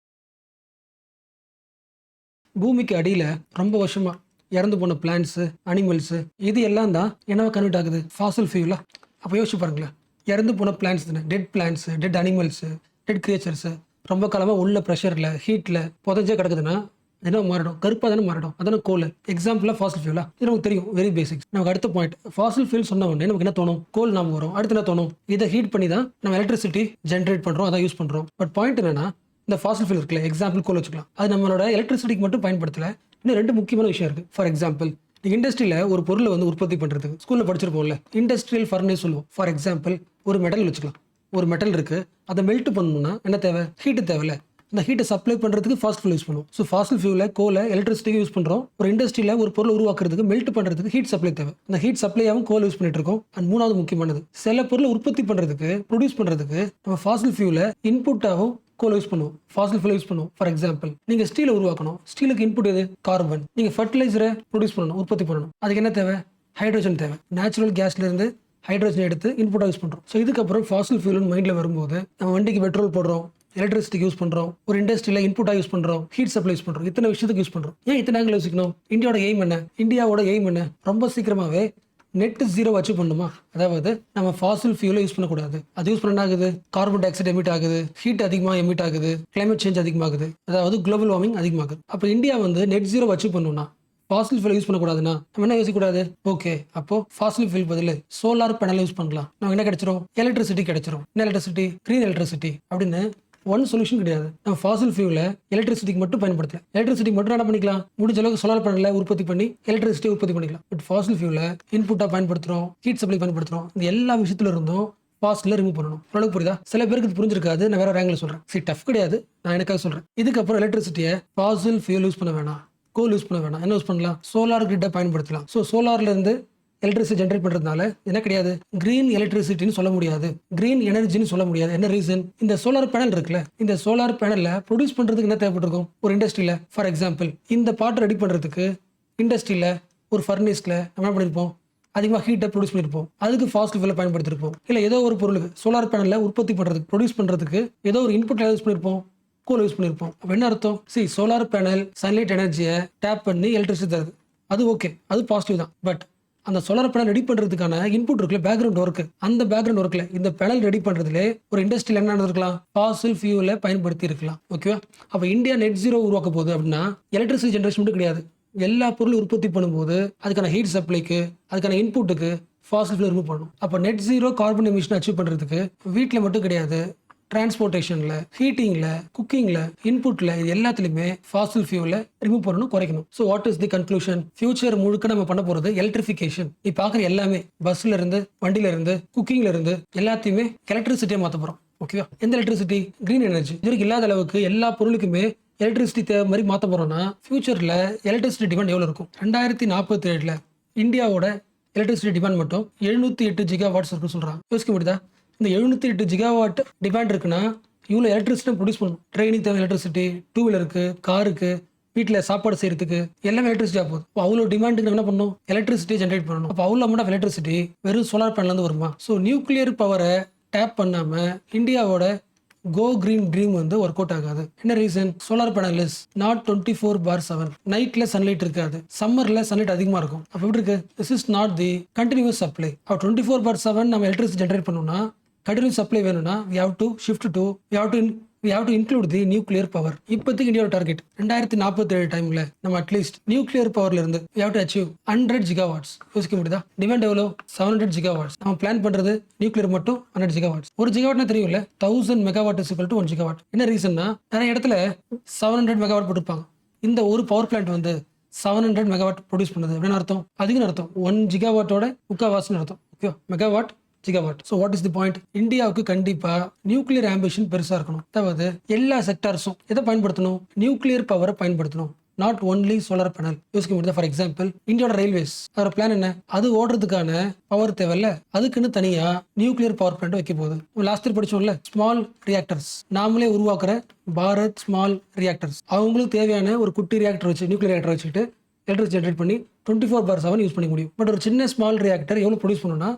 Speaker 1: பூமிக்கு அடியில ரொம்ப வருஷமா இறந்து போன பிளான்ட்ஸு அனிமல்ஸு இது எல்லாம் தான் என்னவா கன்வெர்ட் ஆகுது, ஃபாசில் ஃபியூலா. அப்போ யோசிச்சு பாருங்களேன், இறந்து போன பிளான்ட்ஸ் தானே, dead plants, dead animals, dead creatures ரொம்ப காலமாக உள்ள ப்ரெஷரில் ஹீட்டில் புதஞ்சே கிடக்குதுன்னா என்ன மாறிடும், கருப்பாக தானே மாறிடும். அதான கோல். எக்ஸாம்பிளாக ஃபாசில் ஃபியூலா. இது நமக்கு தெரியும், வெரி பேசிக்ஸ். நமக்கு அடுத்த பாயிண்ட், ஃபாசில் ஃபியூல் சொன்ன உடனே நமக்கு என்ன தோணும், கோல் நாம வரும். அடுத்து என்ன தோணும், இதை ஹீட் பண்ணி தான் நம்ம எலக்ட்ரிசிட்டி ஜென்ரேட் பண்ணுறோம், அதான் யூஸ் பண்ணுறோம். பட் பாயிண்ட் என்னன்னா, இந்த ஃபாசில் ஃபியூல் இருக்குல்ல, எக்ஸாம்பிள் கோல் வச்சுக்கலாம், அது நம்மளோட எலக்ட்ரிசிட்டிக்கு மட்டும் பயன்படுத்தல. இன்னும் 2 முக்கியமான விஷயம் இருக்குது. ஃபார் எக்ஸாம்பிள், இண்டஸ்ட்ரியில் ஒரு பொருளை வந்து உற்பத்தி பண்ணுறதுக்கு ஸ்கூலில் படிச்சிருப்போம்ல, இண்டஸ்ட்ரியல் ஃபர்னேஸ் சொல்லுவோம். ஃபார் எக்ஸாம்பிள், ஒரு மெட்டல் வச்சுக்கலாம். ஒரு மெட்டல் இருக்குது, அதை மெல்ட் பண்ணணும்னா என்ன தேவை, ஹீட்டு தேவையில்ல. அந்த ஹீட்டை சப்ளை பண்ணுறதுக்கு ஃபாசில் ஃபியூல் யூஸ் பண்ணுவோம். ஸோ ஃபாசில் ஃபியூலை கோலை எலக்ட்ரிசிட்டிக்கு யூஸ் பண்ணுறோம். ஒரு இண்டஸ்ட்ரியில் ஒரு பொருள் உருவாக்குறதுக்கு மெல்ட் பண்ணுறதுக்கு ஹீட் சப்ளை தேவை. அந்த ஹீட் சப்ளையாகவும் கோல் யூஸ் பண்ணிட்டு இருக்கோம். அண்ட் 3வது முக்கியமானது, சில பொருளை உற்பத்தி பண்ணுறதுக்கு ப்ரொடியூஸ் பண்ணுறதுக்கு நம்ம ஃபாசில் ஃபியூலை இன்புட்டாகவும் கோல் யூஸ் பண்ணுவோம், ஃபாசில் ஃபியூல் யூஸ் பண்ணுவோம். ஃபார் எக்ஸாம்பிள், நீங்கள் ஸ்டீலை உருவாக்கணும், ஸ்டீலுக்கு இன்புட் எது, கார்பன். நீங்கள் ஃபர்டிலைசரை ப்ரொடியூஸ் பண்ணணும், உற்பத்தி பண்ணணும், அதுக்கு என்ன தேவை, ஹைட்ரோஜன் தேவை. நேச்சுரல் கேஸ்லேருந்து ஹைட்ரோஜன் எடுத்து இன்புட்டாக யூஸ் பண்ணுறோம். ஸோ இதுக்கப்புறம் ஃபாசில் ஃபியூல்னு மைண்டில் வரும்போது நம்ம வண்டிக்கு பெட்ரோல் போடுறோம், எலக்ட்ரிசிட்டிக்கு யூஸ் பண்ணுறோம், ஒரு இண்டஸ்ட்ரியில் இன்புட்டாக யூஸ் பண்ணுறோம், ஹீட் சப்ளை யூஸ் பண்ணுறோம், இத்தனை விஷயத்துக்கு யூஸ் பண்ணுறோம். ஏன் இத்தனை ஆங்கிள் யோசிக்கணும்? இந்தியாவோட எய்ம் என்ன, இந்தியாவோட எய்ம் என்ன, ரொம்ப சீக்கிரமாகவே நெட் ஜீரோ அச்சீவ் பண்ணுமா. அதாவது நம்ம ஃபாசில் ஃபியூலை யூஸ் பண்ணக்கூடாது. அது யூஸ் பண்ண ஆகுது, கார்பன் டை ஆக்சைடு எமிட் ஆகுது, ஹீட் அதிகமாக எமிட் ஆகுது, கிளைமேட் சேஞ்ச் அதிகமாகுது, அதாவது குளோபல் வார்மிங் அதிகமாகுது. அப்போ இந்தியா வந்து நெட் ஜீரோ அச்சீவ் பண்ணணும்னா ஃபாசில் ஃபியூல் யூஸ் பண்ணக்கூடாதுன்னா நம்ம என்ன யோசிக்கக்கூடாது, ஓகே அப்போ ஃபாசில் ஃபியூல் பதில் சோலார் பேனல் யூஸ் பண்ணலாம், நமக்கு என்ன கிடைச்சிரும், எலக்ட்ரிசிட்டி கிடைச்சிரும். என்ன எலக்ட்ரிசிட்டி, க்ரீன் எலக்ட்ரிசிட்டி. அப்படின்னு ஒன் சொல்யூஷன் கிடையாது. நம்ம ஃபாசில் ஃபியூலை எலக்ட்ரிசிட்டிக்கு மட்டும் பயன்படுத்தலாம். எலக்ட்ரிசிட்டிக்கு மட்டும் என்ன பண்ணிக்கலாம், முடிஞ்ச அளவுக்கு சோலார் பேனலை உற்பத்தி பண்ணி எலக்ட்ரிசிட்டி உற்பத்தி பண்ணிக்கலாம். பட் ஃபாசில் ஃபியூலை இன்புட்டாக பயன்படுத்துகிறோம், ஹீட் சப்ளை பயன்படுத்துகிறோம். இந்த எல்லா விஷயத்துல இருந்தும் ஃபாசில் ரிமூவ் பண்ணணும். ஓரளவுக்கு புரியுதா? சில பேருக்கு இது புரிஞ்சிருக்காது, நான் வேற ஆங்கிள் சொல்கிறேன். சரி, டஃப் கிடையாது, நான் எனக்காக சொல்கிறேன். இதுக்கப்புறம் எலக்ட்ரிசிட்டியை ஃபாசில் ஃபியூல் யூஸ் பண்ண வேணாம், கோல் யூஸ் பண்ண வேணாம். என்ன யூஸ் பண்ணலாம், சோலார் கிரிட்டை பயன்படுத்தலாம். ஸோ சோலார்லேருந்து எலக்ட்ரிசிட்டி ஜென்ரேட் பண்ணுறதுனால என்ன கிடையாது, கிரீன் எலக்ட்ரிசிட்டின்னு சொல்ல முடியாது, கிரீன் எனர்ஜின்னு சொல்ல முடியாது. என்ன ரீசன், இந்த சோலார் பேனல் இருக்குல்ல, இந்த சோலார் பேனலில் ப்ரொடியூஸ் பண்ணுறதுக்கு என்ன தேவைப்பட்டிருக்கும், ஒரு இண்டஸ்ட்ரியில். ஃபார் எக்ஸாம்பிள், இந்த பாட்டு ரெடி பண்ணுறதுக்கு இண்டஸ்ட்ரியில் ஒரு ஃபர்னேஸில் நம்ம என்ன பண்ணியிருப்போம், அதிகமாக ஹீட்டை ப்ரொடியூஸ் பண்ணியிருப்போம், அதுக்கு ஃபாசில் ஃபியூலை பயன்படுத்திருப்போம். இல்லை ஏதோ ஒரு பொருளுக்கு சோலார் பேனலில் உற்பத்தி பண்ணுறதுக்கு ப்ரொடியூஸ் பண்ணுறதுக்கு ஏதோ ஒரு இன்புட் யூஸ் பண்ணியிருப்போம், கோல் யூஸ் பண்ணியிருப்போம். அப்போ என்ன அர்த்தம், சோலார் பேனல் சன்லைட் எனர்ஜியை டேப் பண்ணி எலக்ட்ரிசிட்டி தருது, அது ஓகே, அது பாசிட்டிவ் தான். பட் அந்த சோலார் பேனல் ரெடி பண்ணுறதுக்கான இன்புட் இருக்குல்ல, பேக்ரவுண்ட் ஒர்க்கு, அந்த பேக்ரவுண்ட் ஒர்க்கில் இந்த பேனல் ரெடி பண்ணுறதுல ஒரு இண்டஸ்ட்ரியில் என்ன நடந்திருக்கலாம், ஃபாசில் ஃபியூலை பயன்படுத்தி இருக்கலாம். ஓகேவா? அப்போ இந்தியா நெட் ஜீரோ உருவாக்க போகுது அப்படின்னா எலக்ட்ரிசிட்டி ஜென்ரேஷன் மட்டும் கிடையாது, எல்லா பொருளும் உற்பத்தி பண்ணும்போது அதுக்கான ஹீட் சப்ளைக்கு, அதுக்கான இன்புட்டுக்கு ஃபாசில் ஃபியூல் ரிமூவ் பண்ணணும். அப்போ net zero carbon emission achieve பண்ணுறதுக்கு வீட்டில் மட்டும் கிடையாது, டிரான்ஸ்போர்ட்டேஷனில், ஹீட்டிங்கில், குக்கிங்கில், இன்புட்டில், இது எல்லாத்துலேயுமே ஃபாசில் ஃபியூலை ரிமூவ் பண்ணணும், குறைக்கணும். So what is the conclusion, future முழுக்க நம்ம பண்ண போகிறது எலக்ட்ரிஃபிகேஷன். நீ பார்க்குற எல்லாமே, பஸ்ல இருந்து, வண்டியில இருந்து, குக்கிங்ல இருந்து எல்லாத்தையுமே எலக்ட்ரிசிட்டியை மாற்ற போகிறோம். ஓகேவா? எந்த எலக்ட்ரிசிட்டி, கிரீன் எனர்ஜி. இது வரைக்கும் இல்லாத அளவுக்கு எல்லா பொருளுக்குமே எலக்ட்ரிசிட்டி தேவை மாதிரி மாற்ற போகிறோம்னா ஃபியூச்சரில் எலக்ட்ரிசிட்டி டிமாண்ட் எவ்வளோ இருக்கும், 2047 இந்தியாவோட எலக்ட்ரிசிட்டி டிமாண்ட் மட்டும் 708 ஜிகாவாட்ஸ் இருக்குன்னு சொல்கிறாங்க. யோசிக்க முடியுதா? இந்த 708 ஜிகாவாட் டிமாண்ட் இருக்குன்னா இவ்வளோ எலக்ட்ரிசிட்டி ப்ரொடியூஸ் பண்ணணும். ட்ரெயினுக்கு தேவை எலக்ட்ரிசிட்டி, 2 வீலருக்கு, காருக்கு, வீட்டில் சாப்பாடு செய்யறதுக்கு எல்லாமே எலக்ட்ரிசிட்டியாக போகுது. இப்போ அவ்வளோ டிமாண்டுக்கு என்ன பண்ணணும், எலக்ட்ரிசிட்டி ஜென்ரேட் பண்ணணும். அப்போ அவ்வளோ அமௌண்ட் ஆஃப் எலக்ட்ரிசிட்டி வெறும் சோலார் பேனல்லேருந்து வருமா? ஸோ நியூக்ளியர் பவரை டேப் பண்ணாமல் இந்தியாவோட கோ கிரீன் ட்ரீம் வந்து ஒர்க் அவுட் ஆகாது. என்ன reason, solar panel is not 24/7. நைட்ல சன்லைட் இருக்காது, சம்மர்ல சன்லைட் அதிகமா இருக்கும். அப்போ எப்படி இருக்கு, this is not the continuous supply. அப்போ 24/7 நம்ம எலக்ட்ரிசிட்டி ஜென்ரேட் பண்ணணும்னா, கண்டினியூஸ் சப்ளை வேணும்னா we have to include the nuclear power. இப்போதைக்கு இந்தியாவோட டார்கெட் 2047 டைம்ல நம்ம அட்லீஸ்ட் நியூக்ளியர் பவர்ல இருந்து we have to achieve 100 gigawatts. யோசிக்க முடியுதா? டிமாண்ட் எவ்வளோ, 700 gigawatts. நம்ம பிளான் பண்றது நியூக்ளியர் மட்டும் 100 gigawatts. ஒரு ஜிகாவாட்னா தெரியும்ல, 1000 megawatt is equal to 1 gigawatt. என்ன ரீசன்னா, நிறைய இடத்துல 700 மெகாவாட் போட்டிருப்பாங்க. இந்த ஒரு பவர் பிளான்ட் வந்து 700 மெகாவாட் ப்ரொடியூஸ் பண்ணுது அப்படின்னு அர்த்தம், அதிகம் அர்த்தம். 1 ஜிகாவாட்டோட முக்கால்வாசின்னு அர்த்தம். Okay, megawatt, gigawatt. So what is the point, இந்தியாவுக்கு கண்டிப்பா நியூக்ளியர் ஆம்பிஷன் பெருசா இருக்கணும். அதாவது எல்லா செக்டார்ஸும் எதை பயன்படுத்தணும், நியூக்ளியர் பவரை பயன்படுத்தணும், நாட் ஒன்லி சோலார் பேனல். யோசிக்க முடியுதா? ஃபார் எக்ஸாம்பிள், இந்தியாவோட ரயில்வேஸ், அதோட பிளான் என்ன, அது ஓடுறதுக்கான பவர் தேவையில்ல, அதுக்குன்னு தனியா நியூக்ளியர் பவர் பிளான்ட் வைக்க போகுது. லாஸ்ட் இயர் படிச்சோம்ல, ஸ்மால் ரியாக்டர்ஸ், நாமளே உருவாக்குற பாரத் ஸ்மால் ரியாக்டர்ஸ், அவங்களுக்கு தேவையான ஒரு குட்டி ரியாக்டர் வச்சு, நியூக்ளியர் ரியாக்டர் வச்சுட்டு எலக்ட்ரிசிட்டி ஜென்ரேட் பண்ணி 24/7 யூஸ் பண்ண முடியும். பட் ஒரு சின்ன ஸ்மால் ரியாக்டர் எவ்வளோ ப்ரொடியூஸ் பண்ணணும்னா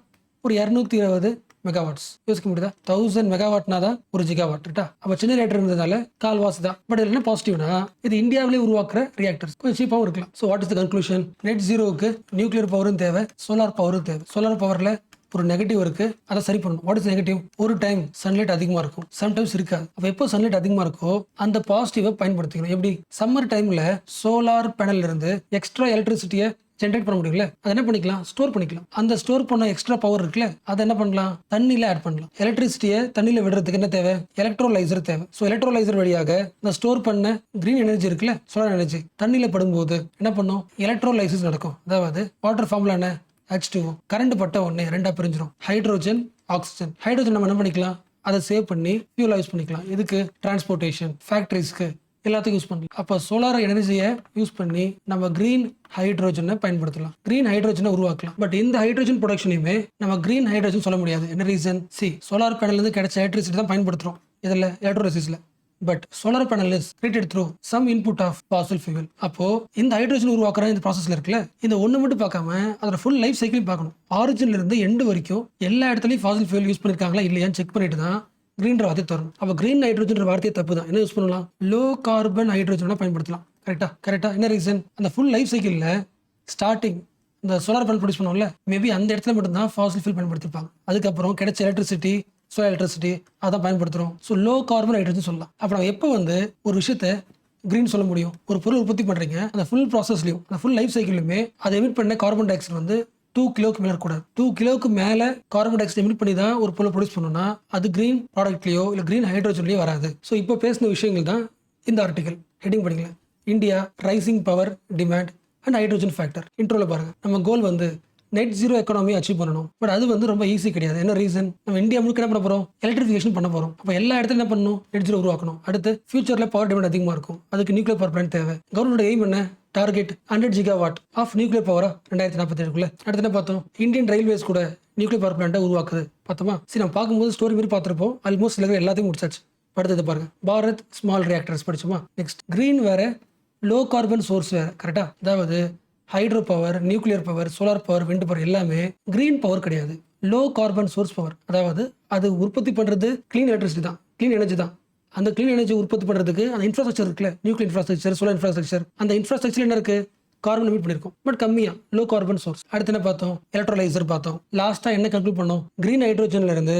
Speaker 1: ஒரு 220 மெகாவாட்ஸ். யோசிக்க முடியுதா? 1000 மெகாவாட்னா தான் ஒரு ஜிகாவாட். ரைட்டா? அப்ப சின்ன ரியாக்டர் இருந்ததால கால்வாசி தான். பட் இதுல என்ன பாசிட்டிவ்னா இது இந்தியாவிலே உருவாக்குற ரியாக்டர்ஸ் கொஞ்சம் சீப்பாவும் இருக்கலாம். So what is the conclusion? Net ஜீரோவுக்கு நியூக்ளியர் பவரும் தேவை, சோலார் பவரும் தேவை. சோலார் பவர்ல ஒரு நெகட்டிவ் இருக்கு, அதை சரி பண்ணணும். What is negative? ஒரு டைம் சன்லைட் அதிகமா இருக்கும், சம்டைம்ஸ் இருக்காது. அப்ப எப்போ சன்லைட் அதிகமா இருக்கோ அந்த பாசிட்டிவை பயன்படுத்திக்கணும். எப்படி? சம்மர் டைம்ல சோலார் பேனல்ல இருந்து எக்ஸ்ட்ரா எலக்ட்ரிசிட்டியை ஜென்ரேட் பண்ண முடியல, அதை என்ன பண்ணிக்கலாம்? ஸ்டோர் பண்ணிக்கலாம். அந்த ஸ்டோர் பண்ண எக்ஸ்ட்ரா பவர் இருக்குல்ல, அதை என்ன பண்ணலாம்? தண்ணியில ஆட் பண்ணலாம். எலக்ட்ரிசிட்டியை தண்ணியில விடுறதுக்கு என்ன தேவை? எலக்ட்ரோலைசர் தேவை. ஸோ எலக்ட்ரோலைசர் வழியாக இந்த ஸ்டோர் பண்ண கிரீன் எனர்ஜி இருக்குல்ல, சோலார் எனர்ஜி தண்ணியில படும்போது என்ன பண்ணும்? எலக்ட்ரோலைசிஸ் நடக்கும். அதாவது வாட்டர் ஃபார்ம்ல என்ன? H2O. கரண்ட் பட்ட உடனே ரெண்டா பிரிஞ்சிடும், ஹைட்ரோஜன், ஆக்சிஜன். ஹைட்ரோஜன் நம்ம என்ன பண்ணிக்கலாம்? அதை சேவ் பண்ணி ஃபியூலா யூஸ் பண்ணிக்கலாம். இதுக்கு டிரான்ஸ்போர்ட்டேஷன், ஃபேக்டரிஸ்க்கு எல்லாத்துக்கும் யூஸ் பண்ணலாம். அப்போ சோலார் எனர்ஜியை யூஸ் பண்ணி நம்ம கிரீன் ஹைட்ரோஜனை பயன்படுத்தலாம், கிரீன் ஹைட்ரோஜனை உருவாக்கலாம். பட் இந்த ஹைட்ரோஜன் ப்ரொடக்ஷனையுமே நம்ம கிரீன் ஹைட்ரோஜன் சொல்ல முடியாது. என்ன ரீசன்? சோலார் பேனல்ல இருந்து கிடைச்ச எலக்ட்ரிசிட்டி தான் பயன்படுத்துறோம் இதில் எலக்ட்ரோலைசிஸ்ல. But solar panel is created through some input of fossil fuel. அப்போ இந்த ஹைட்ரோஜன் உருவாக்குற இந்த ப்ராசஸ்ல இருக்குல்ல, இந்த ஒன்று மட்டும் பார்க்காம அதோட ஃபுல் லைஃப் சைக்கிள் பார்க்கணும். ஆரிஜின்ல இருந்து எண்டு வரைக்கும் எல்லா இடத்துலையும் ஃபாசில் ஃபியூல் யூஸ் பண்ணிருக்காங்களா இல்லையான்னு செக் பண்ணிட்டு தான் கிரீன் வார்த்தை தரும். அப்போ கிரீன் ஹைட்ரோஜன் வார்த்தையை தப்பு தான். என்ன யூஸ் பண்ணலாம்? லோ கார்பன் ஹைட்ரோஜனை பயன்படுத்தலாம். கரெக்டா? என்ன ரீசன்? அந்த ஃபுல் லைஃப் சைக்கிள்ல ஸ்டார்டிங் இந்த சோலார் பேனல் ப்ரொடியூஸ் பண்ணுவோம்ல, மேபி அந்த இடத்துல மட்டும்தான் ஃபாசில் ஃபியூல் பயன்படுத்திருப்பாங்க. அதுக்கப்புறம் கிடைச்ச எலக்ட்ரிசிட்டி, சோலார் எலக்ட்ரிசிட்டி அதான் பயன்படுத்துறோம். ஸோ லோ கார்பன் ஹைட்ரோஜன் சொல்லலாம். அப்போ நம்ம எப்போ ஒரு விஷயத்த கிரீன் சொல்ல முடியும்? ஒரு பொருள் உற்பத்தி பண்றீங்க, அந்த ஃபுல் ப்ராசஸ்லையும் அந்த ஃபுல் லைஃப் சைக்கிளுமே அதை எமிட் பண்ண கார்பன் டை ஆக்சைடு 2 கிலோக்கு மேல இருக்கக்கூடாது. 2 கிலோக்கு மேல கார்பன் டை ஆக்சைடு எமிட் பண்ணி தான் ஒரு பொருள் ப்ரொடியூஸ் பண்ணணும்னா அது கிரீன் ப்ராடக்ட்லயோ இல்லை கிரீன் ஹைட்ரோஜன்லயோ வராது. ஸோ இப்போ பேசின விஷயங்கள் தான் இந்த ஆர்டிகல். ஹெட்டிங் படிக்கல, India rising power demand and hydrogen factor. இன்ட்ரோல பாருங்க, நம்ம goal net zero economy achieve பண்ணணும். பட் அது ரொம்ப ஈஸி கிடையாது. என்ன ரீசன்? நம்ம இந்தியா முழுக்க என்ன பண்ண போறோம்? எலக்ட்ரிஃபிகேஷன் பண்ண போறோம். அப்போ எல்லா இடத்துல என்ன பண்ணணும்? நெட் ஜீரோ உருவாக்கணும். அடுத்து ஃபியூச்சர்ல பவர் டிமாண்ட் அதிகமா இருக்கும், அதுக்கு நியூக்ளியர் பவர் பிளான்ட் தேவை. கவர்மெண்ட் எய்ம் என்ன? டார்கெட் 100 ஜிகாவாட் ஆஃப் நியூக்ளியர் பவரா 2047. அடுத்து என்ன பார்த்தோம்? இந்தியன் ரயில்வேஸ் கூட நியூக்ளியர் பவர் பிளான்ட்டை உருவாக்குது. பார்த்தோமா? சரி, நம்ம பார்க்கும்போது ஸ்டோரி மாதிரி பார்த்துருப்போம். ஆல்மோஸ்ட் இருக்கிற எல்லாத்தையும் முடிச்சாச்சு. அடுத்தது பாருங்க, பாரத் ஸ்மால் ரியாக்டர்ஸ் படிச்சோமா? நெக்ஸ்ட் கிரீன் வேற, லோ கார்பன் சோர்ஸ் வேற. கரெக்டா? அதாவது hydro power, nuclear power, solar power, wind power எல்லாமே கிரீன் பவர் கிடையாது, லோ கார்பன் சோர்ஸ் பவர். அதாவது அது உற்பத்தி பண்றது கிளீன் எலக்ட்ரிசிட்டி தான், கிளீன் எனர்ஜி தான். அந்த கிளீன் எனர்ஜி உற்பத்தி பண்றதுக்கு அந்த இன்ஃப்ராஸ்ட்ரக்சர் இருக்குல்ல, நியூக்ளியர் இன்ஃப்ராஸ்ட்ரக்சர், சோலார் இன்ஃப்ராஸ்ட்ரக்சர், அந்த இன்ஃப்ராஸ்ட்ரக்சர் என்ன இருக்கு? கார்பன் எமிட் பண்ணிருக்கும், பட் கம்மியா, லோ கார்பன் சோர்ஸ். அடுத்து என்ன பார்த்தோம்? எலக்ட்ரோலைசர் பார்த்தோம். லாஸ்டா என்ன கன்க்ளூட் பண்ணோம்? கிரீன் ஹைட்ரோஜன்ல இருந்து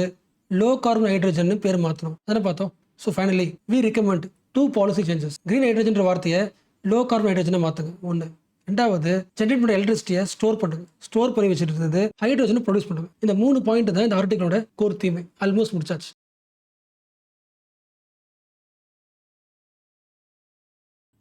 Speaker 1: லோ கார்பன் ஹைட்ரோஜன் பேர் மாற்றணும். அதனை பார்த்தோம். So finally we recommend 2 policy changes. Green hydrogen வார்த்தையை லோ கார்பன் ஹைட்ரோஜனை மாற்றுங்க. ஒன்று. ரெண்டாவது, ஜென்ரேட் பண்ண எலக்ட்ரிசிட்டியை ஸ்டோர் பண்ணுங்க. ஸ்டோர் பண்ணி வச்சுட்டு இருந்தது ஹைட்ரோஜனை ப்ரொடியூஸ் பண்ணுங்க. இந்த 3 பாயிண்ட் தான் இந்த ஆர்டிகளோட கோர் தீமை. ஆல்மோஸ்ட் முடிச்சாச்சு.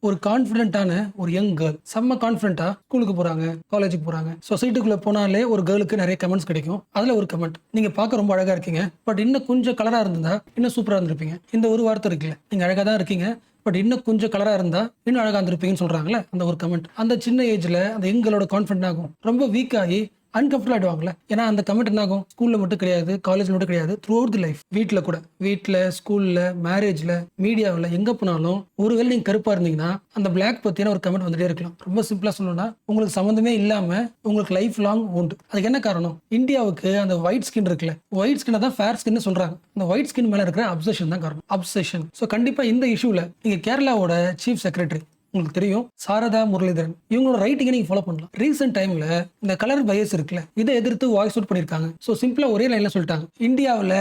Speaker 1: ஒரு கான்ஃபிடென்ட்டான ஒரு யங் கேர்ள், செம்ம கான்ஃபிடென்ட்டா ஸ்கூலுக்கு போறாங்க, காலேஜுக்கு போறாங்க. சொசைட்டிக்குள்ள போனாலே ஒரு கேர்ளுக்கு நிறைய கமெண்ட்ஸ் கிடைக்கும். அதுல ஒரு கமெண்ட், நீங்க பார்க்க ரொம்ப அழகா இருக்கீங்க, பட் இன்னும் கொஞ்சம் கலரா இருந்தா இன்னும் சூப்பரா இருந்திருப்பீங்க. இந்த ஒரு வார்த்தை இருக்குல்ல, நீங்க அழகா தான் இருக்கீங்க, பட் இன்னும் கொஞ்சம் கலரா இருந்தா இன்னும் அழகா இருந்திருப்பீங்கன்னு சொல்றாங்களே, அந்த ஒரு கமெண்ட் அந்த சின்ன ஏஜ்ல அந்த எங்களோட கான்ஃபிடென்ட் ஆகும் ரொம்ப வீக் ஆகி அன்கம்ஃபர்டபுள் ஆயிடுவாங்களே. ஏன்னா அந்த கமெண்ட் என்ன ஆகும்? ஸ்கூல்ல மட்டும் கிடையாது, காலேஜ்ல மட்டும் கிடையாது, த்ரூ அவுட் தி லைஃப். வீட்டில் கூட, வீட்டில், ஸ்கூல்ல, மேரேஜ்ல, மீடியாவில், எங்க போனாலும் ஒருவேளை நீங்க கருப்பா இருந்தீங்கன்னா அந்த பிளாக் பத்தியான ஒரு கமெண்ட் வந்துட்டே இருக்கலாம். ரொம்ப சிம்பிளா சொல்லணும்னா, உங்களுக்கு சம்மந்தமே இல்லாம உங்களுக்கு லைஃப் லாங் உண்டு. அதுக்கு என்ன காரணம்? இந்தியாவுக்கு அந்த ஒயிட் ஸ்கின் இருக்குல்ல, ஒயிட் ஸ்கின் தான் ஃபேர் ஸ்கின் சொல்றாங்க. அந்த ஒயிட் ஸ்கின் மேல இருக்கிற அப்சஷன் தான் காரணம். அப்சஷன். ஸோ கண்டிப்பா இந்த இஷ்யூல நீங்க கேரளாவோட சீஃப் செக்ரட்டரி, உங்களுக்கு தெரியும், சாரதா முரளிதரன், இவங்களோட ரைட்டிங்கை நீங்க ஃபாலோ பண்ணலாம். ரீசென்ட் டைம்ல இந்த கலர் பயஸ் இருக்குல்ல, இதை எதிர்த்து வாய்ஸ் அவுட் பண்ணிருக்காங்க. ஸோ சிம்பிளா ஒரே லைன்ல சொல்லிட்டாங்க, இந்தியாவில்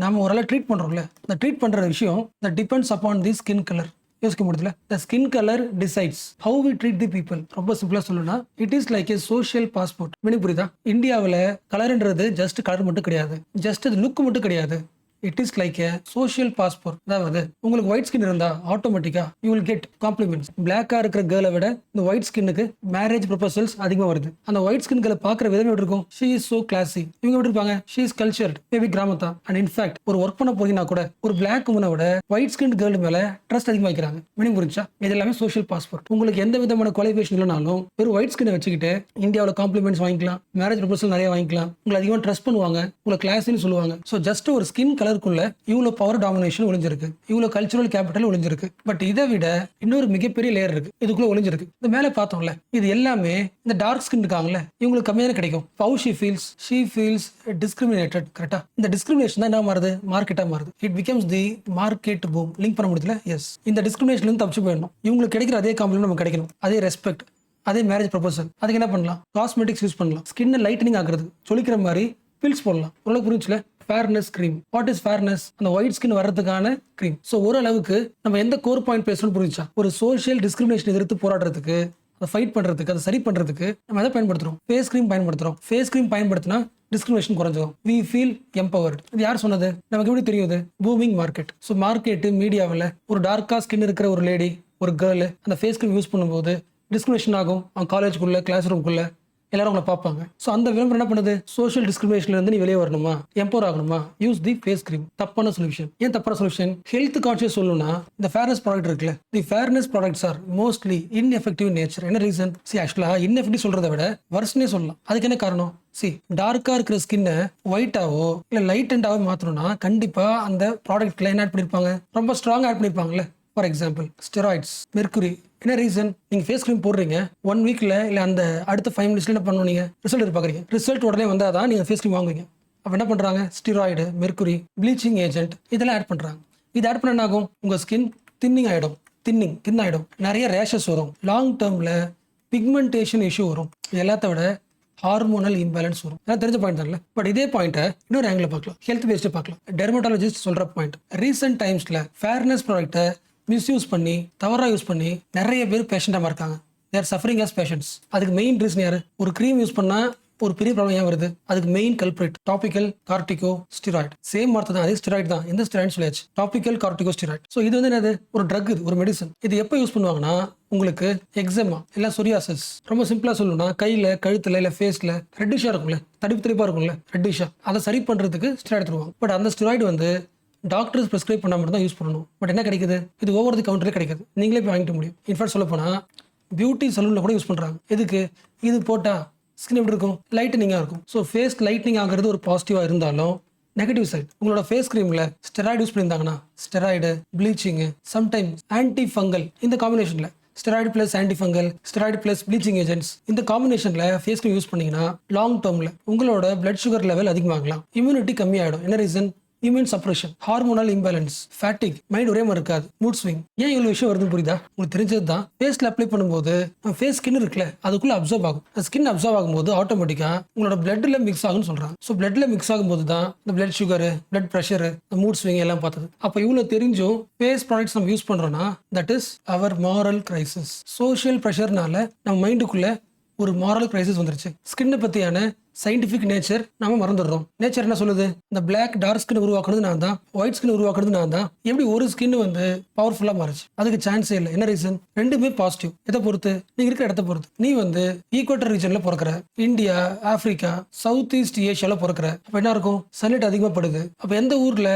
Speaker 1: நம்ம ஒரு ட்ரீட் பண்றோம்ல, இந்த ட்ரீட் பண்ற விஷயம் depends upon the skin colour. யோசிக்க முடியல, the skin colour decides how we treat the people. ரொம்ப சிம்பிளா சொல்லணும்னா, it is like a social passport. Meaning புரியுதா? இந்தியாவில் கலர்ன்றது ஜஸ்ட் கலர் மட்டும் கிடையாது, ஜஸ்ட் லுக் மட்டும் கிடையாது. It is like a social passport. அதாவது உங்களுக்கு ஒயிட் ஸ்கின் இருந்தா ஆட்டோமேட்டிக்கா யூ வில் கெட் காம்ப்ளிமெண்ட்ஸ். பிளாக்கா இருக்கிற கேர்ளை விட இந்த ஒயிட் ஸ்கின்னுக்கு மேரேஜ் ப்ரொபோசல்ஸ் அதிகமா வருது. அந்த ஒயிட் ஸ்கின் கேர்ளை பாக்குற விதம் எப்படி இருக்கும்? She is so classy. இவங்க எப்படி இருப்பாங்க? ஷீ இஸ் கல்ச்சர்ட், மேபி கிராமத்தா. அண்ட் இன்ஃபேக்ட் ஒரு ஒர்க் பண்ண போறீங்கன்னா கூட ஒரு பிளாக் உமனை விட ஒயிட் ஸ்கின் கேர்ள் மேல ட்ரஸ்ட் அதிகமா வைக்கிறாங்க. மீனிங் புரிஞ்சா? இது எல்லாமே சோஷியல் பாஸ்போர்ட். உங்களுக்கு எந்த விதமான குவாலிஃபிகேஷன் இல்லைனாலும் வெறும் ஒயிட் ஸ்கின்னை வச்சுக்கிட்டு இந்தியாவில் காம்ப்ளிமெண்ட்ஸ் வாங்கிக்கலாம், மேரேஜ் ப்ரொபோசல் நிறைய வாங்கிக்கலாம், உங்களை அதிகமாக ட்ரஸ்ட் பண்ணுவாங்க, உங்களை கிளாஸ்ன்னு சொல்லுவாங்க. ஸோ ஜஸ்ட் ஒரு ஸ்கின் கலர் கலருக்குள்ள இவ்வளோ பவர் டாமினேஷன் ஒளிஞ்சிருக்கு, இவ்வளோ கல்ச்சுரல் கேபிட்டல் ஒளிஞ்சிருக்கு. பட் இதை விட இன்னொரு மிகப்பெரிய லேயர் இருக்கு, இதுக்குள்ள ஒளிஞ்சிருக்கு. இந்த மேலே பார்த்தோம்ல, இது எல்லாமே இந்த டார்க் ஸ்கின் இருக்காங்கல்ல, இவங்களுக்கு கம்மியாக கிடைக்கும். How she feels discriminated. கரெக்டா? இந்த டிஸ்கிரிமினேஷன் தான் என்ன மாறுது, மார்க்கெட்டா மாறுது. It becomes the market boom. Link பண்ண முடியல. எஸ், இந்த டிஸ்கிரிமினேஷன்ல இருந்து தப்பிச்சு போயிடணும். இவங்களுக்கு கிடைக்கிற அதே காம்ப்ளிமெண்ட் நமக்கு கிடைக்கணும், அதே ரெஸ்பெக்ட், அதே மேரேஜ் ப்ரொபோசல். அதுக்கு என்ன பண்ணலாம்? காஸ்மெட்டிக்ஸ் யூஸ் பண்ணலாம். ஸ்கின்னை லைட்டனிங் ஆகுறது, சொல்லிக்கிற மாதிரி பில்ஸ் போடலாம். ஓரளவுக்கு புரிஞ்சுல? Fairness cream. What is fairness? அந்த ஒயிட் ஸ்கின் வர்றதுக்கான கிரீம். ஸோ ஓரளவுக்கு நம்ம எந்த கோர் பாயிண்ட் பேசணும்னு புரிஞ்சா, ஒரு சோஷியல் டிஸ்கிரிமினேஷன் எதிர்த்து போராடுறதுக்கு, அதை ஃபைட் பண்றதுக்கு, அதை சரி பண்றதுக்கு நம்ம எதை பயன்படுத்துறோம்? ஃபேஸ் கிரீம் பயன்படுத்துறோம். ஃபேஸ் கிரீம் பயன்படுத்தினா டிஸ்கிரிமினேஷன் குறைஞ்சிடும். We feel empowered. இது யார் சொன்னது? நமக்கு எப்படி தெரியுது? Booming market. ஸோ மார்க்கெட்டு மீடியாவில் ஒரு டார்க்கா ஸ்கின் இருக்கிற ஒரு லேடி, ஒரு கேர்ள் அந்த ஃபேஸ் கிரீம் யூஸ் பண்ணும்போது டிஸ்கிரிமினேஷன் ஆகும். அவங்க காலேஜுக்குள்ள, கிளாஸ் ரூம்குள்ள எல்லாரும் உங்களை பார்ப்பாங்க. ஸோ அந்த விளம்பரம் என்ன பண்ணுது? சோஷியல் டிஸ்கிரிமினேஷன்ல இருந்து நீ வெளியே வரணுமா, எம்பவர் ஆகணுமா, யூஸ் தி ஃபேஸ் கிரீம். தப்பான சொல்யூஷன். ஏன் தப்பான சொல்யூஷன்? ஹெல்த் கான்ஷியஸ் சொல்லணும்னா இந்த ஃபேர்னஸ் ப்ராடக்ட் இருக்குல்ல, the fairness products are mostly ineffective nature. என்ன ரீசன்? ஆக்சுவலா இன்எஃபெக்டிவ் சொல்றதை விட வர்ஸ்னே சொல்லலாம். அதுக்கு என்ன காரணம்? டார்க்கா இருக்கிற ஸ்கின்னை ஒயிட்டாவோ இல்ல லைட் அண்டாவோ மாத்தணும்னா கண்டிப்பா அந்த ப்ராடக்ட்ல என்ன ஆட் பண்ணிருப்பாங்க? ரொம்ப ஸ்ட்ராங் ஆட் பண்ணிருப்பாங்கல்ல. For example steroids, mercury. என்ன ரீசன்? நீங்க ஃபேஸ் கிரீம் போடுறீங்க, 1 வீக்ல இல்ல அந்த அடுத்த 5 மினிட்ஸ்ல என்ன பண்ணுவீங்க? நீங்க ரிசல்ட் எதிர்பார்க்குறீங்க. ரிசல்ட் உடனே வந்தாதான் நீங்க ஃபேஸ் கிரீம் வாங்குவீங்க. அப்ப என்ன பண்றாங்க? ஸ்டெராய்டு, மெர்க்குரி, ப்ளீச்சிங் ஏஜென்ட் இதெல்லாம் ஆட் பண்றாங்க. இது ஆட் பண்ண என்ன ஆகும்? உங்க ஸ்கின் தின்னிங் ஆயிடும், தின் ஆயிடும். நிறைய ரேஷஸ் வரும். லாங் டேர்ம்ல பிக்மெண்டேஷன் இஷ்யூ வரும். எல்லாத்த விட ஹார்மோனல் இம்பேலன்ஸ் வரும். தெரிஞ்ச பாயிண்ட் தான். பட் இதே பாயிண்ட்டை இன்னொரு ஆங்கிள் பார்க்கலாம், ஹெல்த் பேஸ்ட் பார்க்கலாம். டெர்மட்டாலஜிஸ்ட் சொல்ற பாயிண்ட், ரீசெண்ட் டைம்ஸ்ல ஃபேர்னஸ் ப்ராடக்ட்டை மிஸ்யூஸ் பண்ணி, தவறாக யூஸ் பண்ணி நிறைய பேர் பேஷண்டாக இருக்காங்க. தேர் சஃபரிங் ஆஸ் பேஷண்ட்ஸ். அதுக்கு மெயின் ரீசன் யாரு? ஒரு க்ரீம் யூஸ் பண்ணா ஒரு பெரிய ப்ராப்ளம் ஏன் வருது? அதுக்கு மெயின் கல்பிரேட் டாபிக்கல் கார்டிகோ ஸ்டெராய்டு. சேம் வார்த்தை தான், அதே ஸ்டெராய்டு தான். எந்த ஸ்டெராய்டு சொல்லியாச்சு? Topical கார்டிகோ steroid. ஸோ இது வந்து என்னது? ஒரு ட்ரக், இது ஒரு மெடிசன். இது எப்போ யூஸ் பண்ணுவாங்கன்னா உங்களுக்கு எக்ஸெமா இல்லை சொரியாசிஸ், ரொம்ப சிம்பிளா சொல்லணும்னா கையில, கழுத்துல இல்ல ஃபேஸ்ல ரெட்டிஷா இருக்கும்ல, தடிப்பா இருக்கும்ல, ரெட்டிஷா, அதை சரி பண்றதுக்கு ஸ்டெராய்டு தருவாங்க. பட் அந்த ஸ்டெராய்டு வந்து டாக்டர்ஸ் ப்ரிஸ்கிரைப் பண்ணாம மட்டும் தான் யூஸ் பண்ணணும். பட் என்ன கிடைக்குது? இது ஓவர் தி கவுண்டரே கிடைக்குது, நீங்களே போய் வாங்கிட்டு முடியும். இன்ஃபேக்ட் சொல்ல போனா பியூட்டி சலூன்ல கூட யூஸ் பண்றாங்க. எதுக்கு? இது போட்டா ஸ்கின் எப்படி இருக்கும்? லைட்டனிங்கா இருக்கும். ஸோ ஃபேஸ் லைட்னிங் ஆகிறது ஒரு பாசிட்டிவா இருந்தாலும் நெகட்டிவ் சைட், உங்களோட ஃபேஸ் கிரீம்ல ஸ்டெராய்டு யூஸ் பண்ணியிருந்தாங்கன்னா, steroid, bleaching, sometimes anti fungal, இந்த காம்பினேஷன்ல steroid plus anti fungal, steroid plus bleaching agents, இந்த காம்பினேஷன்ல ஃபேஸ் கிரீம் யூஸ் பண்ணீங்கன்னா லாங் டேர்ம்ல உங்களோட பிளட் சுகர் லெவல் அதிகமாகலாம், இம்யூனிட்டி கம்மியாயிடும். என்ன ரீசன்? Immune suppression, hormonal imbalance, fatigue, mind ஒரே மாதிரி இருக்காது, மூட் ஸ்விங். ஏன் இவ்வளவு விஷயம் வருதுன்னு புரியுதா? உங்களுக்கு தெரிஞ்சது தான். ஃபேஸ்ல அப்ளை பண்ணும்போது ஃபேஸ் ஸ்கின் இருக்குல்ல, அதுக்குள்ள அப்சர்வ் ஆகும். ஸ்கின் அப்சர்வ் ஆகும்போது ஆட்டோமேட்டிக்கா உங்களோட பிளட்ல மிக்ஸ் ஆகும்னு சொல்றாங்க. ஸோ பிளட்ல மிக்ஸ் ஆகும்போது தான் இந்த blood sugar, blood pressure, mood swing எல்லாம் பார்த்தது. அப்போ இவ்வளவு தெரிஞ்சும் ஃபேஸ் ப்ராடக்ட்ஸ் நம்ம யூஸ் பண்றோம்னா that is our moral crisis. Social ப்ரெஷர்னால நம்ம மைண்டுக்குள்ள ஒரு மாரல் கிரைசிஸ் வந்துருச்சு. ஸ்கின்னை பத்தியான சயின்டிபிக் நேச்சர் நாம மறந்துடுறோம். நேச்சர் என்ன சொல்லுது? இந்த பிளாக் டார்க் ஸ்கின் உருவாக்குறது நான் தான், ஒயிட் ஸ்கின் உருவாக்குறது நான் தான். எப்படி ஒரு ஸ்கின் வந்து பவர்ஃபுல்லா மாறுச்சு? அதுக்கு சான்ஸே இல்லை. என்ன ரீசன்? ரெண்டுமே பாசிட்டிவ். எதை பொறுத்து? நீங்க இருக்கிற இடத்த பொறுத்து. நீ வந்து ஈக்குவேட்டர் ரீஜன்ல பிறக்கிற, இந்தியா, ஆப்பிரிக்கா, சவுத் ஈஸ்ட் ஏஷியால பிறக்கிற, அப்ப என்ன இருக்கும்? சன்லைட் அதிகமா படுது. அப்ப எந்த ஊர்ல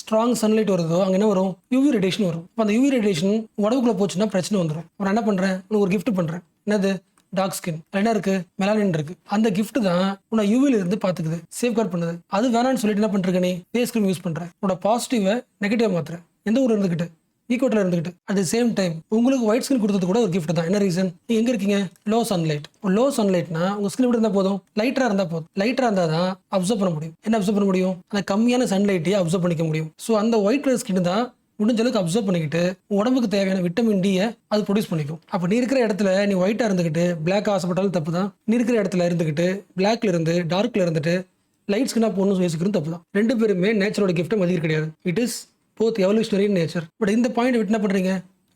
Speaker 1: ஸ்ட்ராங் சன்லைட் வருதோ அங்க என்ன வரும்? யூவி ரேடியேஷன் வரும். அப்ப அந்த யூவி ரேடியேஷன் உடம்புக்குள்ள போச்சுன்னா பிரச்சனை வந்துடும். அப்புறம் என்ன பண்றேன்? உனக்கு ஒரு கிஃப்ட் பண்றேன். என்னது? Dark skin. என்ன இருக்கு? மெலானின் இருக்கு. அந்த கிஃப்ட் தான் உன்னை யூவில இருந்து பாத்துக்குது, சேஃப் கார்ட் பண்ணுது. அது வேணான்னு சொல்லிட்டு என்ன பண்ற? நீ ஃபேஸ் கிரீம் யூஸ் பண்ற. உன்னோட பாசிட்டிவ் நெகட்டிவா மாத்துற. எந்த ஊர்ல இருந்துகிட்டு? ஈக்குவேட்டர்ல இருந்துகிட்டு. அட் தி சேம் டைம் உங்களுக்கு ஒயிட் ஸ்கின் கொடுத்தது கூட ஒரு கிஃப்ட் தான். என்ன ரீசன்? நீங்க எங்க இருக்கீங்க? Low sunlight. லோ சன்லைட்னா உங்க ஸ்கின் எப்படி இருந்தா போதும்? லைட்டரா இருந்தா போதும். லைட்டரா இருந்தா தான் அப்சர்வ் பண்ண முடியும். என்ன அப்சர்வ் பண்ண முடியும்? அந்த கம்மியான சன்லைட்டையே அப்சர்வ் பண்ணிக்க முடியும். ஸோ அந்த ஒயிட் கலர் ஸ்கின் தான் முடிஞ்ச அளவுக்கு அப்சர்வ் பண்ணிக்கிட்டு உடம்புக்கு தேவையான விட்டமின் டியை அது ப்ரொடியூஸ் பண்ணிக்கும். அப்போ நீ இருக்கிற இடத்துல நீ ஒயிட்டா இருந்துகிட்டு பிளாக் ஆசைப்பட்டாலும் தப்பு தான். நீ இருக்கிற இடத்துல இருந்துகிட்டு பிளாக்ல இருந்து டார்க்ல இருந்துட்டு லைட் ஸ்கின்னா போகணும்னு யோசிக்கிறது தப்பு தான். ரெண்டு பேருமே நேச்சரோட கிஃப்ட் மதிக்க கிடையாது. It is both evolutionary nature. But இந்த பாயிண்ட் விட்டு என்ன பண்றீங்க?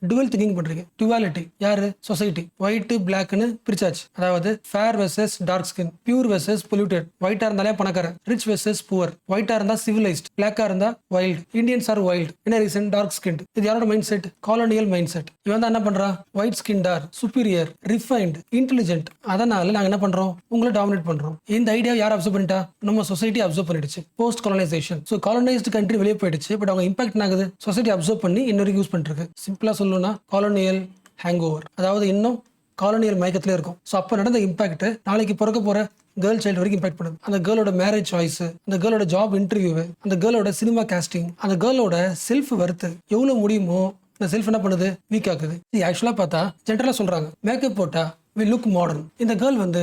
Speaker 1: டுவல் திங்கிங் பண்றீங்க. டுவாலிட்டி யாரு? சொசைட்டி. ஒயிட் பிளாக்னு பிரிச்சாச்சு. அதாவது fair versus dark skin, pure versus polluted. ஒயிட்டா இருந்தாலே பணக்கார, ரிச் வெர்சஸ் புவர். ஒயிட்டா இருந்தா சிவிலைஸ்ட், பிளாக்கா இருந்தா வைல்ட். Indians are wild. என்ன ரீசன்? Dark skin. இது யாரோட mind set? Colonial mind set. இவன் தான் என்ன பண்றா? ஒயிட் ஸ்கின் டார், சுப்பீரியர், ரிஃபைன்ட், இன்டெலிஜென்ட். அதனால நாங்க என்ன பண்றோம்? உங்களை டாமினேட் பண்றோம். இந்த ஐடியா யார் அப்சர்வ் பண்ணிட்டா? நம்ம சொசைட்டி அப்சர்வ் பண்ணிடுச்சு. Post colonisation. So colonised country வெளியே போயிடுச்சு. பட் அவங்க இம்பாக்ட் ஆகுது, சொசைட்டி அப்சர்வ் பண்ணி இன்னொரு யூஸ் பண்ணிருக்கு. சிம்பிளா சொல்லணும்னா காலோனியல் ஹேங் ஓவர். அதாவது இன்னும் காலோனியல் மயக்கத்திலே இருக்கும். ஸோ அப்போ நடந்த இம்பாக்ட் நாளைக்கு பிறக்க போற கேர்ள் சைல்டு வரைக்கும் இம்பாக்ட் பண்ணுது. அந்த கேர்ளோட மேரேஜ் சாய்ஸ், அந்த கேர்ளோட ஜாப் இன்டர்வியூ, அந்த கேர்ளோட சினிமா காஸ்டிங், அந்த கேர்ளோட செல்ஃப் வர்த்து எவ்வளவு முடியுமோ இந்த செல்ஃப் என்ன பண்ணுது, வீக் ஆகுது. ஆக்சுவலா பார்த்தா ஜென்ரலா சொல்றாங்க மேக்கப் போட்டா வி லுக் மாடர்ன். இந்த கேர்ள் வந்து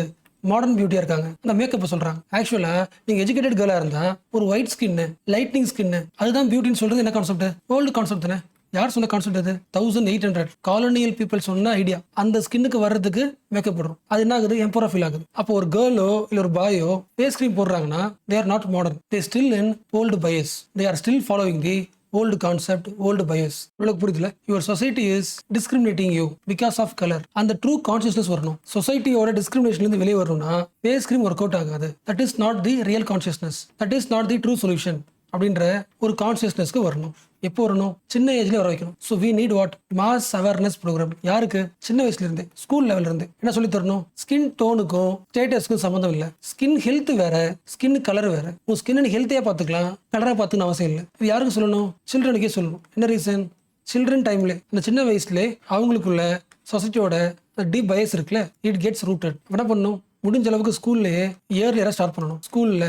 Speaker 1: மாடர்ன் பியூட்டியா இருக்காங்க, அந்த மேக்கப் சொல்றாங்க. ஆக்சுவலா நீங்க எஜுகேட்டட் கேர்ளா இருந்தா ஒரு ஒயிட் ஸ்கின், லைட்னிங் ஸ்கின், அதுதான் பியூட்டின்னு சொல்றது என்ன கான்செப்ட்? ஓல்டு கான்செப்ட் தானே. யார் சொன்ன கான்செப்ட்? அது 1800 காலோனியல் பீப்புள் சொன்ன ஐடியா. அந்த ஸ்கின்னுக்கு வர்றதுக்கு மேக்கப் போடுறோம். அது என்ன ஆகுது, எம்பரா ஃபீல் ஆகுது. அப்போ ஒரு கேர்ளோ இல்ல ஒரு பாயோ ஃபேஸ் கிரீம் போடுறாங்கன்னா they are not modern, they still in old bias, they are still following the old concept, old bias. உங்களுக்கு புரியுதுல? your society is discriminating you because of color. அந்த ட்ரூ கான்ஷியஸ்னஸ் வரணும். சொசைட்டியோட டிஸ்கிரிமினேஷன்ல இருந்து வெளியே வரணும்னா ஃபேஸ் கிரீம் ஒர்க் அவுட் ஆகாது. That is not the real consciousness, that is not the true solution அப்படின்ற ஒரு கான்ஷியஸ்னஸ்க்கு வரணும். எப்போ வரணும்? சின்ன ஏஜ்ல வர வைக்கணும். So we need what? Mass awareness programme. யாருக்கு? சின்ன வயசுல இருந்து, ஸ்கூல் லெவல்ல இருந்து என்ன சொல்லி தரணும்? ஸ்கின் டோனுக்கும் ஸ்டேட்டஸ்க்கும் சம்மந்தம் இல்லை. ஸ்கின் ஹெல்த் வேற, ஸ்கின் கலர் வேற. உன் ஸ்கின் ஹெல்த்தியா பார்த்துக்கலாம், கலரா பார்த்துக்கணும் அவசியம் இல்லை. இது யாருக்கு சொல்லணும்? சில்ட்ரனுக்கே சொல்லணும். என்ன ரீசன்? சில்ட்ரன் டைம்ல அந்த சின்ன வயசுல அவங்களுக்குள்ள சொசைட்டியோட டீப் பயஸ் இருக்குல்ல, இட் கெட்ஸ் ரூட்டட். என்ன பண்ணணும்? முடிஞ்ச அளவுக்கு ஸ்கூல்லேயே இயர்லியரா ஸ்டார்ட் பண்ணணும். ஸ்கூல்ல,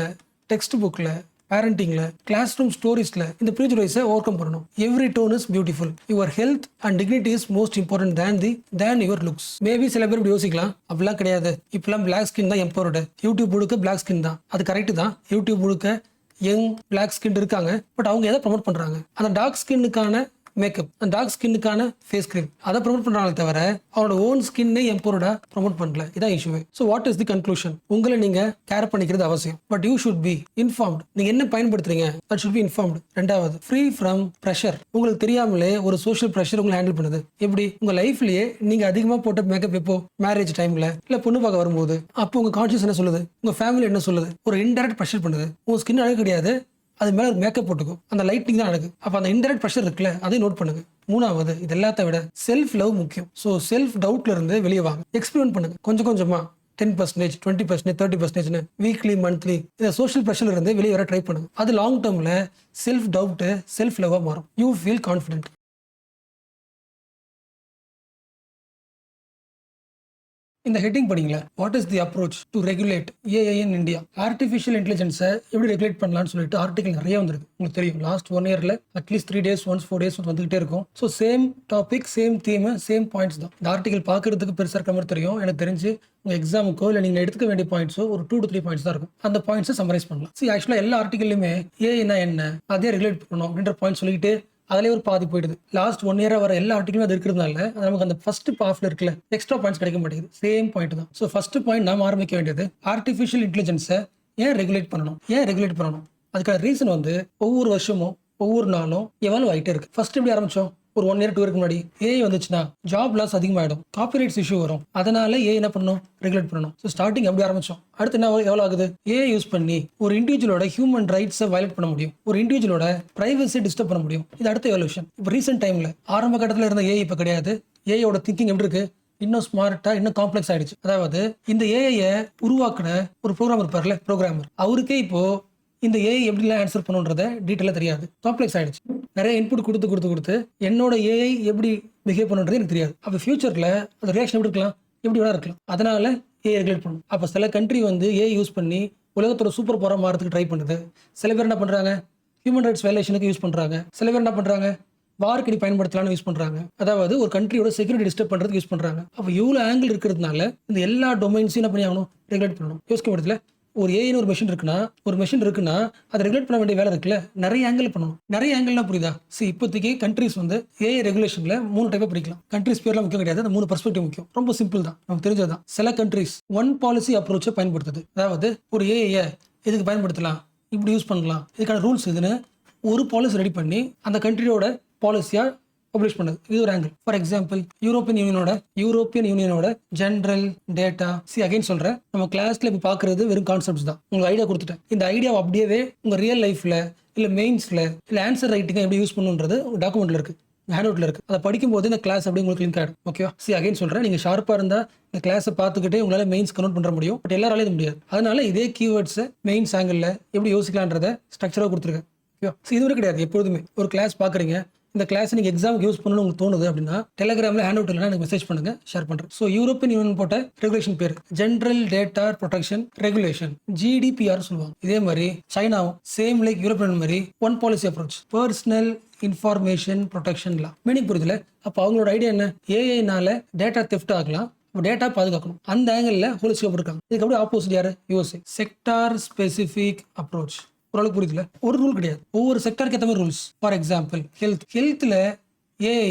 Speaker 1: டெக்ஸ்ட் புக்ல, பேரண்டிங்ல, கிளாஸ் ரூம் ஸ்டோரிஸ்ல இந்த ப்ரீஜுடைஸை ஓவர் கம் பண்ணணும். Every tone is beautiful. Your health and dignity is most important than your looks. Maybe சில பேர் இப்படி யோசிக்கலாம், அப்படிலாம் கிடையாது, இப்பெல்லாம் பிளாக் ஸ்கின் தான் எம்பவர்டு, யூடியூப் முழுக்க பிளாக் ஸ்கின் தான். அது கரெக்ட் தான், யூடியூப் முழுக்க யங் பிளாக் ஸ்கின் இருக்காங்க. பட் அவங்க எதை ப்ரமோட் பண்றாங்க? அந்த டார்க் ஸ்கின்னுக்கான மேக்கப், அந்த டார்க் ஸ்கின்னுக்கான ஃபேஸ் கிரீம், அதை ப்ரமோட் பண்றாங்களே தவிர அவரோட ஓன் ஸ்கின்னே எம்பவர்டா ப்ரமோட் பண்ணல. இதான் இஷ்யூவே. So what is the conclusion? உங்களை நீங்க கேர் பண்ணிக்கிறது அவசியம். But you should be informed. நீங்க என்ன பயன்படுத்துறீங்க தட் ஷுட் பி இன்ஃபார்ம்ட். ரெண்டாவது, ஃப்ரீ ஃப்ரம் ப்ரெஷர். உங்களுக்கு தெரியாமலே ஒரு சோஷியல் ப்ரெஷர் உங்களை ஹேண்டில் பண்ணுது. எப்படி? உங்க லைஃப்லயே நீங்க அதிகமா போட்ட மேக்கப் எப்போ? மேரேஜ் டைம்ல, இல்ல பொண்ணு பார்க்க வரும்போது. அப்போ உங்க கான்ஷியஸ் என்ன சொல்லுது? உங்க ஃபேமிலி என்ன சொல்லுது? ஒரு இன்டைரக்ட் ப்ரெஷர் பண்ணுது. உங்க ஸ்கின் அழகு கிடையாது, அது மேல ஒரு மேக்கப் போட்டுக்கும், அந்த லைட்டிங் தான் அழகு. அப்ப அந்த இன்டைரக்ட் ப்ரெஷர் இருக்குல்ல, அதையும் நோட் பண்ணுங்க. மூணாவது, இது எல்லாத்த விட செல்ஃப் லவ் முக்கியம். ஸோ செல்ஃப் டவுட்ல இருந்து வெளியே வாங்க. எக்ஸ்பெரிமெண்ட் பண்ணுங்க கொஞ்சம் கொஞ்சமா. 10%, 20%, 30% வீக்லி, மந்த்லி இந்த சோஷியல் ப்ரெஷர்ல இருந்து வெளியே வர ட்ரை பண்ணுங்க. அது லாங் டேர்ம்ல செல்ஃப் டவுட் செல்ஃப் லவ்வா மாறும். You feel confident. இந்த ஹெட்டிங் படிங்களா, what is the approach to regulate AI in India? Artificial இன்டெலிஜென்ஸை எப்படி ரெகுலேட் பண்ணலாம்னு சொல்லிட்டு ஆர்டிகல் நிறைய வந்திருக்கு. உங்களுக்கு தெரியும், லாஸ்ட் 1 இயர்ல அட்லீஸ்ட் 3 days ஒன்ஸ் 4 days வந்துகிட்டே இருக்கும். So same topic, same theme, same points தான். இந்த ஆர்டிகல் பார்க்கறதுக்கு பெருசாக இருக்க மாதிரி தெரியும். எனக்கு தெரிஞ்சு உங்க எக்ஸாமுக்கோ இல்லை நீங்கள் எடுத்துக்க வேண்டிய பாயிண்ட்ஸோ ஒரு 2 to 3 பாயிண்ட்ஸ் தான் இருக்கும். அந்த பாயிண்ட்ஸை சம்மரைஸ் பண்ணலாம். ஸோ ஆக்சுவலாக எல்லா ஆர்டிகல்லையுமே ஏஐனா என்ன, அதே ரெகுலேட் பண்ணணும் அப்படின்ற பாயிண்ட் சொல்லிட்டு அதிலே ஒரு பாதி போயிடுது. லாஸ்ட் 1 year வர எல்லா ஆர்டிகலும் அது இருக்கிறதுனால நமக்கு அந்த ஃபர்ஸ்ட் பாஃப்ல இருக்குல்ல, எக்ஸ்ட்ரா பாயிண்ட்ஸ் கிடைக்க மாட்டேங்குது. சேம் பாயிண்ட் தான். ஸோ ஃபர்ஸ்ட் பாயிண்ட் நாம ஆரம்பிக்க வேண்டியது, ஆர்டிஃபிஷியல் இன்டெலிஜென்ஸை ஏன் ரெகுலேட் பண்ணணும்? ஏன் ரெகுலேட் பண்ணணும்? அதுக்கான ரீசன் வந்து ஒவ்வொரு வருஷமும் ஒவ்வொரு நாளும் எவ்வளவு ஆகிட்டே இருக்கு. ஃபர்ஸ்ட் எப்படி ஆரம்பிச்சோம்? ஒரு 1 year 2 year முன்னாடி ஏஐ வந்துச்சுன்னா ஜாப் லாஸ் அதிகமாயிடும், காப்பிரைட்ஸ் இஷ்யூ வரும். அதனால ஏஐ என்ன பண்ணணும்? ரெகுலேட் பண்ணணும். ஸோ ஸ்டார்டிங் எப்படி ஆரம்பிச்சோம்? அடுத்து என்ன எவ்வளோ ஆகுது? ஏஐ யூஸ் பண்ணி ஒரு இண்டிவிஜுவலோட ஹியூமன் ரைட்ஸை வயலேட் பண்ண முடியும், ஒரு இண்டிவிஜுவலோட பிரைவசியை டிஸ்டர்ப் பண்ண முடியும். இது அடுத்த எவல்யூஷன். இப்போ ரீசென்ட் டைம்ல ஆரம்ப கட்டத்தில் இருந்த ஏஐ இப்போ கிடையாது. ஏஐயோட திங்கிங் எப்படி இருக்கு? இன்னும் ஸ்மார்ட்டா, இன்னும் காம்ப்ளெக்ஸ் ஆயிடுச்சு. அதாவது இந்த ஏஐயை உருவாக்குன ஒரு ப்ரோக்ராமர் இருப்பார்ல, ப்ரோக்ராமர், அவருக்கே இப்போ இந்த ஏஐ எப்படிலாம் ஆன்சர் பண்ணுன்றத டீட்டெயிலாக தெரியாது. காம்ப்ளெக்ஸ் ஆயிடுச்சு. நிறைய இன்புட் கொடுத்து என்னோட ஏஐ எப்படி பிஹேவ் பண்ணுறது எனக்கு தெரியாது. அப்போ ஃபியூச்சரில் அது ரியாக்ஷன் எப்படி இருக்கலாம்? எப்படி வேணா இருக்கலாம். அதனால ஏஐ ரெகுலேட் பண்ணணும். அப்போ சில கண்ட்ரி வந்து ஏஐ யூஸ் பண்ணி உலகத்தோட சூப்பர் பவராக மாறதுக்கு ட்ரை பண்ணுது. சில பேர் என்ன பண்ணுறாங்க? ஹியூமன் ரைட்ஸ் வயலேஷனுக்கு யூஸ் பண்ணுறாங்க. சில பேர் என்ன பண்ணுறாங்க? வார்க்கடி பயன்படுத்தலாம்னு யூஸ் பண்ணுறாங்க. அதாவது ஒரு கண்ட்ரியோட செக்யூரிட்டி டிஸ்டர்ப் பண்ணுறதுக்கு யூஸ் பண்ணுறாங்க. அப்போ இவ்வளோ ஆங்கிள் இருக்கிறதுனால இந்த எல்லா டொமைன்ஸையும் என்ன பண்ணி ஆகணும்? ரெகுலேட் பண்ணணும். யோசிக்க முடியல. ஒரு ஏஐன்னு ஒரு மெஷின் இருக்குன்னா அதை ரெகுலேட் பண்ண வேண்டிய வேலை இருக்குல்ல, நிறைய ஆங்கிள் பண்ணணும். நிறைய ஆங்கிள்னா புரியுதா? இப்போதைக்கு கண்ட்ரிஸ் வந்து ஏஐ ரெகுலேஷன்ல 3 டைப்பா பிரிக்கலாம். கண்ட்ரிஸ் பேர்லாம் முக்கியம் கிடையாது, அந்த 3 பெர்ஸ்பெக்டிவ் முக்கியம். ரொம்ப சிம்பிள் தான், நமக்கு தெரிஞ்சதுதான். சில கண்ட்ரிஸ் ஒன் பாலிசி அப்ரோச்சை பயன்படுத்துது. அதாவது ஒரு ஏஐ இதுக்கு பயன்படுத்தலாம், இப்படி யூஸ் பண்ணலாம், இதுக்கான ரூல்ஸ் இதுன்னு ஒரு பாலிசி ரெடி பண்ணி அந்த கண்ட்ரியோட பாலிசியா பப்ளிஷ் பண்ணது. இது ஒரு ஆங்கிள். ஃபார் எக்ஸாம்பிள், யூரோப்பியன் யூனியனோட ஜெனரல் டேட்டா. அகைன் சொல்றேன், நம்ம கிளாஸ்ல இப்போ பாக்குறது வெறும் கான்செப்ட்ஸ் தான். உங்களுக்கு ஐடியா கொடுத்துட்டேன். இந்த ஐடியாவை அப்படியே உங்க ரியல் லைஃப்ல இல்ல மெயின்ஸ்ல இல்ல ஆன்சர் ரைட்டிங் எப்படி யூஸ் பண்ணுன்றது டாக்குமெண்ட்ல இருக்கு, ஹேண்ட் அவுட்ல இருக்கு. அதை படிக்கும் போது இந்த கிளாஸ் அப்படி உங்களுக்கு லிங்க் ஆகிடும். ஓகேவா? அகைன் சொல்றேன், நீங்க ஷார்ப்பா இருந்தா இந்த கிளாஸை பார்த்துக்கிட்டே உங்களால மெயின்ஸ் கன்வெர்ட் பண்ண முடியும். பட் எல்லாராலையும் இது முடியாது. அதனால இதே கீவேர்ட்ஸ் மெயின்ஸ் ஆங்கிள் எப்படி யோசிக்கலான்றத ஸ்ட்ரக்சரா கொடுத்துருக்கேன். ஓகேவா? இதுவரை கிடையாது. எப்பொழுதுமே ஒரு கிளாஸ் பாக்குறீங்க, இந்த கிளாஸ் நீங்கள் எக்ஸாமுக்கு யூஸ் பண்ணணும்னு உங்களுக்கு தோணுது அப்படின்னா டெலிகிராமில் ஹேண்ட் அவுட் இல்லைனா எனக்கு மெசேஜ் பண்ணுங்க, ஷேர் பண்ணுறேன். ஸோ யூரோப்பியன் யூனியன் போட்ட ரெகுலேஷன் பேர் general data protection regulation, GDPR சொல்லுவாங்க. இதே மாதிரி சைனாவும் சேம் லைக் யூரோப்பியன் மாதிரி one policy approach, personal information protection law. Meaning புரியுதுல? அப்போ அவங்களோட ஐடியா என்ன? ஏஐனால டேட்டா தெஃப்ட் ஆகலாம், டேட்டா பாதுகாக்கணும். அந்த ஆங்கிள் ஹோலிஸ்டிக்கா போட்டிருக்காங்க. இதுக்கு அப்படியே ஆப்போசிட் யாரு? USA. Sector specific approach. ஓரளவுக்கு புரியுதுல? ஒரு ரூல் கிடையாது, ஒவ்வொரு செக்டருக்கு ஏற்ற மாதிரி ரூல்ஸ். ஃபார் எக்ஸாம்பிள் ஹெல்த்ல ஏஐ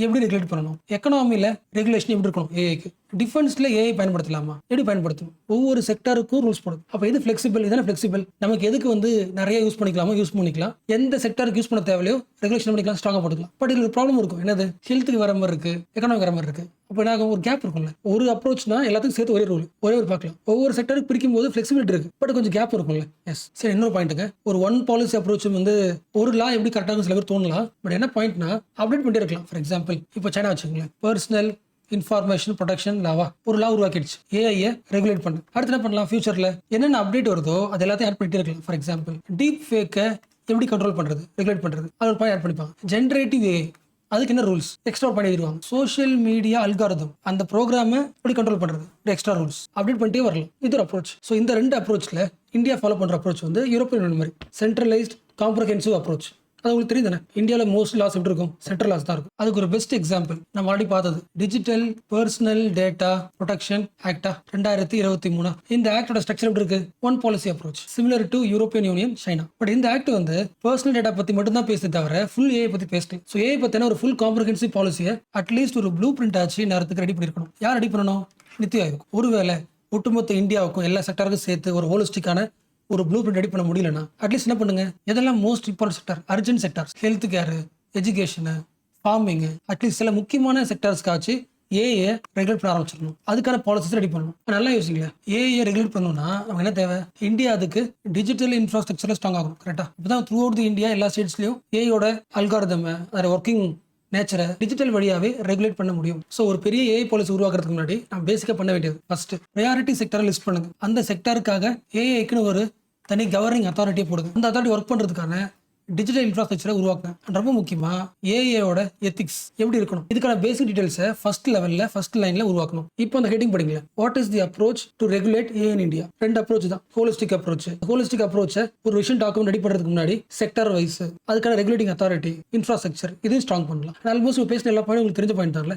Speaker 1: எப்படி ரெகுலேட் பண்ணணும், எக்கனாமில ரெகுலேஷன் எப்படி இருக்கணும், ஏஐக்கு டிஃபென்ஸ்ல ஏஐ பயன்படுத்தலாமா, எப்படி பயன்படுத்தணும், ஒவ்வொரு செக்டருக்கும் ரூல்ஸ் போடுது. அப்போ இது ஃபிளெக்சிபிள், இதான ஃபிளெக்சிபிள். நமக்கு எதுக்கு நிறைய யூஸ் பண்ணிக்கலாமோ யூஸ் பண்ணிக்கலாம், எந்த செக்டருக்கு யூஸ் பண்ண தேவையோ ரெகுலேஷன் பண்ணிக்கலாம், ஸ்ட்ராங்காக போட்டுக்கலாம். பட் இது ஒரு ப்ராப்ளம் இருக்கும். என்னது? ஹெல்த்துக்கு வர மாதிரி இருக்கு, எக்கனாமிக் வர மாதிரி இருக்கு. அப்போ எனக்கு ஒரு கேப் இருக்கும்ல. ஒரு அப்ரோச்னா எல்லாத்துக்கும் சேர்த்து ஒரே ரூல், ஒரே ஒரு பார்க்கலாம். ஒவ்வொரு செக்டருக்கு பிரிக்கும் போது ஃபிளெக்சிபிலிட்டி இருக்கு, பட் கொஞ்சம் கேப் இருக்கும்ல. எஸ். சரி, இன்னொரு பாயிண்ட்டுங்க, ஒரு ஒன் பாலிசி அப்ரோச் ஒரு லா எப்படி கரெக்டாக சில பேர் தோணலாம். பட் என்ன பாயிண்ட்னா அப்டேட் பண்ணிட்டே இருக்கலாம். ஃபார் எக்ஸாம்பிள் இப்போ சைனா வச்சுக்கோங்களேன், பர்சனல் இன்ஃபார்மேஷன் ப்ரொடெக்ஷன் லாவா ஒரு லா உருவாக்கிடுச்சு, ஏஐ ரெகுலேட் பண்ணு. அடுத்து என்ன பண்ணலாம்? ஃபியூச்சர்ல என்னென்ன அப்டேட் வருதோ அது எல்லாத்தையும் ஆட் பண்ணிட்டே இருக்கலாம். ஃபார் எக்ஸாம்பிள் டீப் ஃபேக்கை எப்படி கண்ட்ரோல் பண்றது, ரெகுலேட் பண்றது, அது ஒரு பாயிண்ட் ஆட் பண்ணிப்பாங்க. ஜென்ரேட்டிவ் ஏஐ, அதுக்கு என்ன ரூல்ஸ் எக்ஸ்ட்ரா பண்ணிடுவாங்க. சோஷியல் மீடியா அல்காரிதம், அந்த ப்ரோக்ராமை எப்படி கண்ட்ரோல் பண்றது, எக்ஸ்ட்ரா ரூல்ஸ் அப்டேட் பண்ணிட்டே வரலாம். இது ஒரு அப்ரோச். ஸோ இந்த ரெண்டு அப்ரோச்ல இந்தியா ஃபாலோ பண்ற அப்ரோச் யூரோப்பியன் யூனியன் மாதிரி சென்ட்ரலைஸ்ட் காம்ப்ரஹென்சிவ் அப்ரோச். அது உங்களுக்கு தெரியும் தானே? இந்தியாவில் மோஸ்ட் லாஸ் எப்படி இருக்கும்? சென்ட்ரல் லாஸ் தான் இருக்கும். அதுக்கு ஒரு பெஸ்ட் எக்ஸாம்பிள் நம்ம ஆல்ரெடி பார்த்தது டிஜிட்டல் பர்சனல் டேட்டா ப்ரொடெக்ஷன் ஆக்டா 2023. இந்த ஆக்டோட ஸ்ட்ரக்சர் எப்படி இருக்கு? One policy approach similar to European union, China. But இந்த ஆக்ட் பர்சனல் டேட்டா பத்தி மட்டும் தான் பேசுது தவிர ஃபுல் ஏஐ பத்தி பேசல. ஸோ ஏஐ பத்தின ஒரு ஃபுல் காம்ப்ரஹென்சிவ் பாலிசியை அட்லீஸ்ட் ஒரு ப்ளூ பிரிண்ட் ஆச்சு நேரத்துக்கு ரெடி பண்ணிருக்கணும். யார் ரெடி பண்ணணும்? நித்தி ஆயோக். ஒருவேளை ஒட்டுமொத்த இந்தியாவுக்கும் எல்லா செக்டருக்கும் சேர்த்து ஒரு ஹோலிஸ்டிக்கான ஒரு ப்ளூ பிரிண்ட் ரெடி பண்ண முடியலன்னா அட்லீஸ்ட் என்ன பண்ணுங்க, எதெல்லாம் most important sector, urgent sectors, health care, education, farming, at least சில முக்கியமான செக்டர்ஸ்க்காச்சு ஏஐ ரெகுலேட் பண்ண ஆரம்பிச்சிடணும். அதுக்கான பாலிசிஸ் ரெடி பண்ணணும். நல்லா யோசிக்கல, ஏஐ ரெகுலேட் பண்ணணும்னா நமக்கு என்ன தேவை? இந்தியா அதுக்கு டிஜிட்டல் இன்ஃப்ராஸ்ட்ரக்சர்ல ஸ்ட்ராங் ஆகும். கரெக்டா? இப்பதான் த்ரூ அவுட் தி இந்தியா எல்லா ஸ்டேட்ஸ்லயும் ஏஐயோட அல்காரிதம், அதோட ஒர்க்கிங் நேச்சரை டிஜிட்டல் வழியாவே ரெகுலேட் பண்ண முடியும். ஸோ ஒரு பெரிய ஏஐ பாலிசி உருவாக்குறதுக்கு முன்னாடி நம்ம பேசிக்கா பண்ண வேண்டியது ஃபர்ஸ்ட் ப்ரையாரிட்டி செக்டரை லிஸ்ட் பண்ணுங்க. அந்த செக்டருக்காக ஏஐக்குன்னு ஒரு தனி கவர்னிங் அத்தாரிட்டியை போடுங்க. அந்த அத்தாரிட்டி ஒர்க் பண்றதுக்கான டிஜிட்டல் இன்ஃப்ராஸ்ட்ரக்சரை உருவாக்குங்க. ரொம்ப முக்கியமா ஏஐயோட எத்திக்ஸ் எப்படி இருக்கணும், இதுக்கான பேசிக் டீடைல்ஸை ஃபர்ஸ்ட் லெவல்ல ஃபர்ஸ்ட் லைன்ல உருவாக்கணும். இப்போ அந்த ஹெட்டிங் படிங்களா, what is the approach to regulate AI in India? ரெண்டு அப்ரோச் தான். Holistic approach. ஹோலிஸ்டிக் அப்ரோச்சை ஒரு விஷன் டாக்குமெண்ட் ரெடி பண்றதுக்கு முன்னாடி செக்டர் வைஸ் அதுக்கான ரெகுலேட்டிங் அத்தாரிட்டி, இன்ஃப்ராஸ்ட்ரக்சர் இதையும் ஸ்ட்ராங் பண்ணலாம். ஆல்மோஸ்ட் பேசின எல்லா பாயிண்ட் உங்களுக்கு தெரிஞ்ச பாயிண்ட் தான்ல.